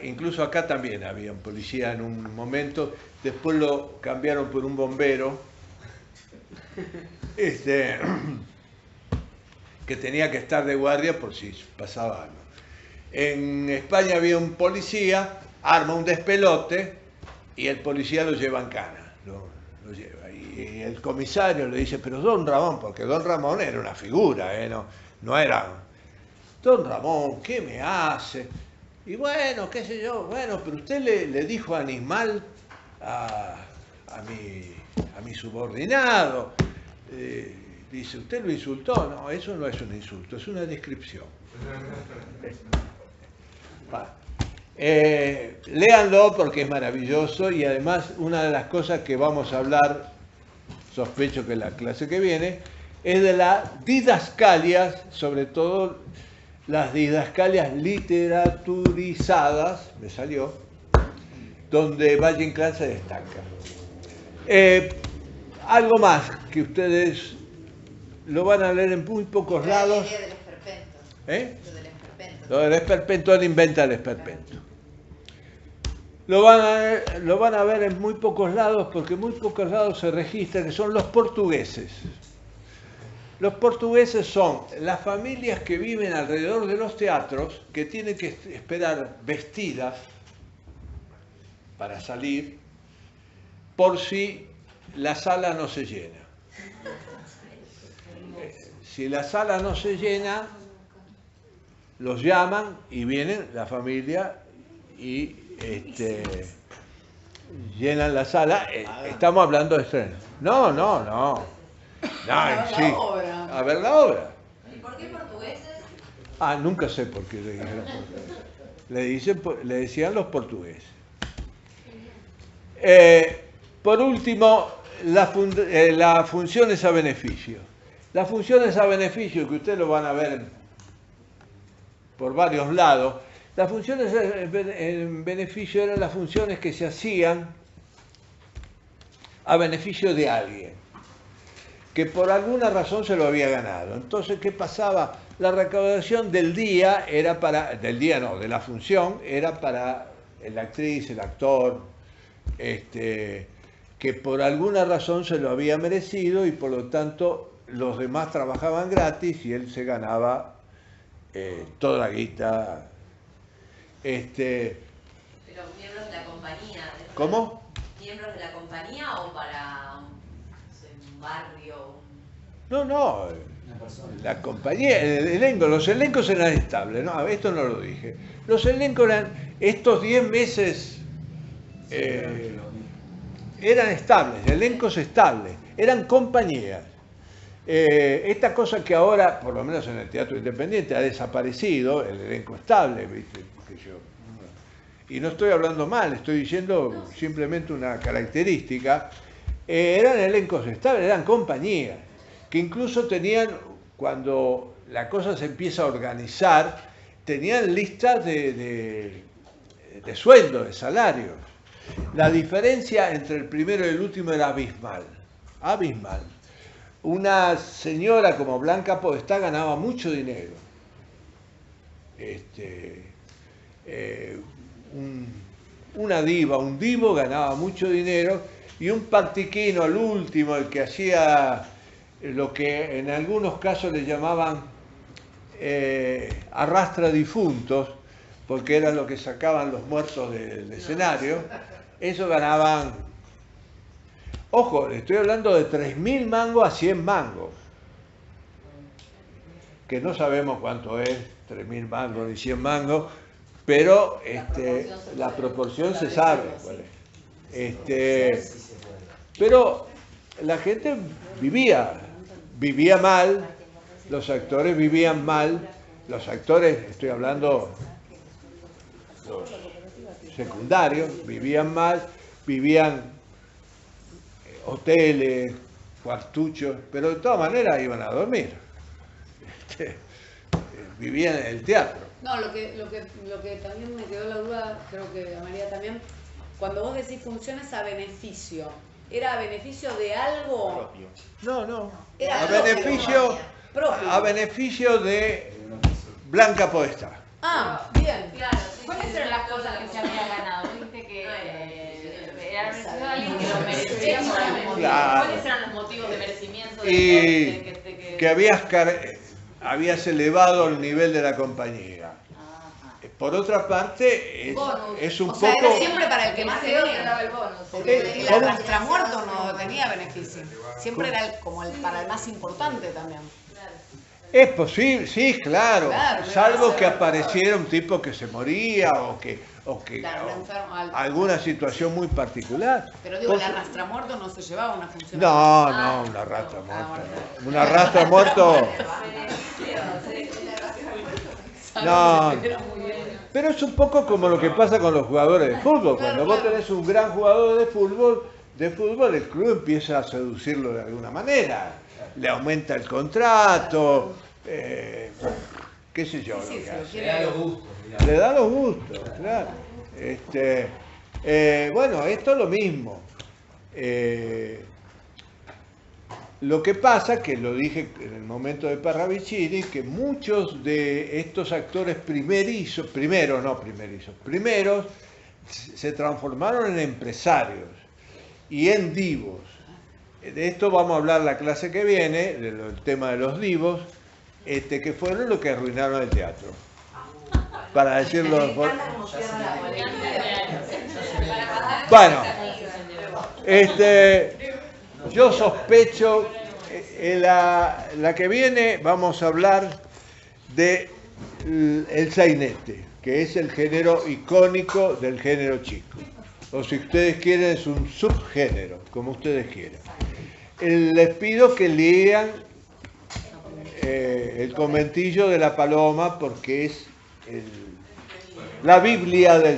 Incluso acá también había un policía en un momento, después lo cambiaron por un bombero, que tenía que estar de guardia por si pasaba algo. En España había un policía, arma un despelote y el policía lo lleva en cana, lo lleva. Y el comisario le dice: pero don Ramón, porque don Ramón era una figura, no era... Don Ramón, ¿qué me hace? Y bueno, qué sé yo, bueno, pero usted le dijo animal a mi subordinado. Dice: ¿usted lo insultó? No, eso no es un insulto, es una descripción. Léanlo porque es maravilloso, y además una de las cosas que vamos a hablar, sospecho que la clase que viene, es de las didascalias, sobre todo las didascalias literaturizadas, me salió, donde Valle Inclán se destaca. Algo más que ustedes lo van a leer en muy pocos lados. La idea del esperpento. ¿Eh? Lo del esperpento. Lo del esperpento, él inventa el esperpento. Lo van a ver en muy pocos lados, porque en muy pocos lados se registra que son los portugueses. Los portugueses son las familias que viven alrededor de los teatros, que tienen que esperar vestidas para salir, por si la sala no se llena. Si la sala no se llena, los llaman y vienen la familia y llenan la sala. Estamos hablando de estreno. No. No, sí. A ver la obra. ¿Y por qué portugueses? Nunca sé por qué le dijeron portugueses. Le decían los portugueses. Por último, las funciones a beneficio. Las funciones a beneficio, que ustedes lo van a ver por varios lados, las funciones en beneficio eran las funciones que se hacían a beneficio de alguien, que por alguna razón se lo había ganado. Entonces, ¿qué pasaba? La recaudación del día era para, de la función, era para la actriz, el actor, que por alguna razón se lo había merecido y por lo tanto los demás trabajaban gratis y él se ganaba toda la guita. Pero miembros de la compañía. ¿Cómo? ¿Miembros de la compañía o para un barrio? No, la compañía, el elenco, los elencos eran estables, no, esto no lo dije. Los elencos eran, estos 10 meses eran estables, elencos estables, eran compañías. Esta cosa que ahora, por lo menos en el teatro independiente, ha desaparecido, el elenco estable, ¿viste? Y no estoy hablando mal, estoy diciendo simplemente una característica. Eran elencos estables, eran compañías, que incluso tenían, cuando la cosa se empieza a organizar, tenían listas de sueldo, de salarios. La diferencia entre el primero y el último era abismal, abismal. Una señora como Blanca Podestá ganaba mucho dinero. Una diva, un divo ganaba mucho dinero, y un partiquino, el último, el que hacía lo que en algunos casos le llamaban arrastra difuntos, porque era lo que sacaban los muertos del escenario, eso ganaban, ojo, estoy hablando de 3.000 mangos a 100 mangos, que no sabemos cuánto es 3.000 mangos ni 100 mangos, pero la proporción se sabe cuál es. Pero la gente vivía mal, los actores vivían mal, los actores, estoy hablando los secundarios, vivían mal, vivían hoteles, cuartuchos, pero de todas maneras iban a dormir. Vivían en el teatro. No, lo que también me quedó la duda, creo que a María también, cuando vos decís funciones a beneficio, ¿era a beneficio de algo? No. Era A beneficio de Blanca Podestá. Bien. Claro, ¿Cuáles eran las cosas que se había ganado? Viste que era merecido a alguien que lo merecía por algún motivo. Claro. ¿Cuáles eran los motivos de merecimiento? Y que habías elevado el nivel de la compañía. Por otra parte, es un O sea, poco... era siempre para el que más Creo que tenía. daba el bonus. Porque el arrastramuerto no tenía beneficio. Siempre era como para el más importante también. Es posible, sí, claro. Claro, Salvo claro. que apareciera un tipo que se moría o Claro, un enfermo, algo. alguna situación muy particular. Pero digo, el Por- arrastramuerto no se llevaba una función. No, un arrastra muerto. No. Un arrastra muerto. No. Pero es un poco como lo que pasa con los jugadores de fútbol. Cuando vos tenés un gran jugador de fútbol, el club empieza a seducirlo de alguna manera. Le aumenta el contrato. qué sé yo, Sí, lo que se lo hace. Le da los gustos, digamos. Le da los gustos, claro. Bueno, esto es lo mismo. Lo que pasa, que lo dije en el momento de Parravicini, que muchos de estos actores primeros se transformaron en empresarios y en divos. De esto vamos a hablar la clase que viene, del tema de los divos, que fueron los que arruinaron el teatro. Para decirlo Me mejor. encanta cómo cierra la polémica. Bueno, yo sospecho, la que viene vamos a hablar de el sainete, que es el género icónico del género chico. O si ustedes quieren es un subgénero, como ustedes quieran. Les pido que lean el conventillo de la paloma porque es la Biblia del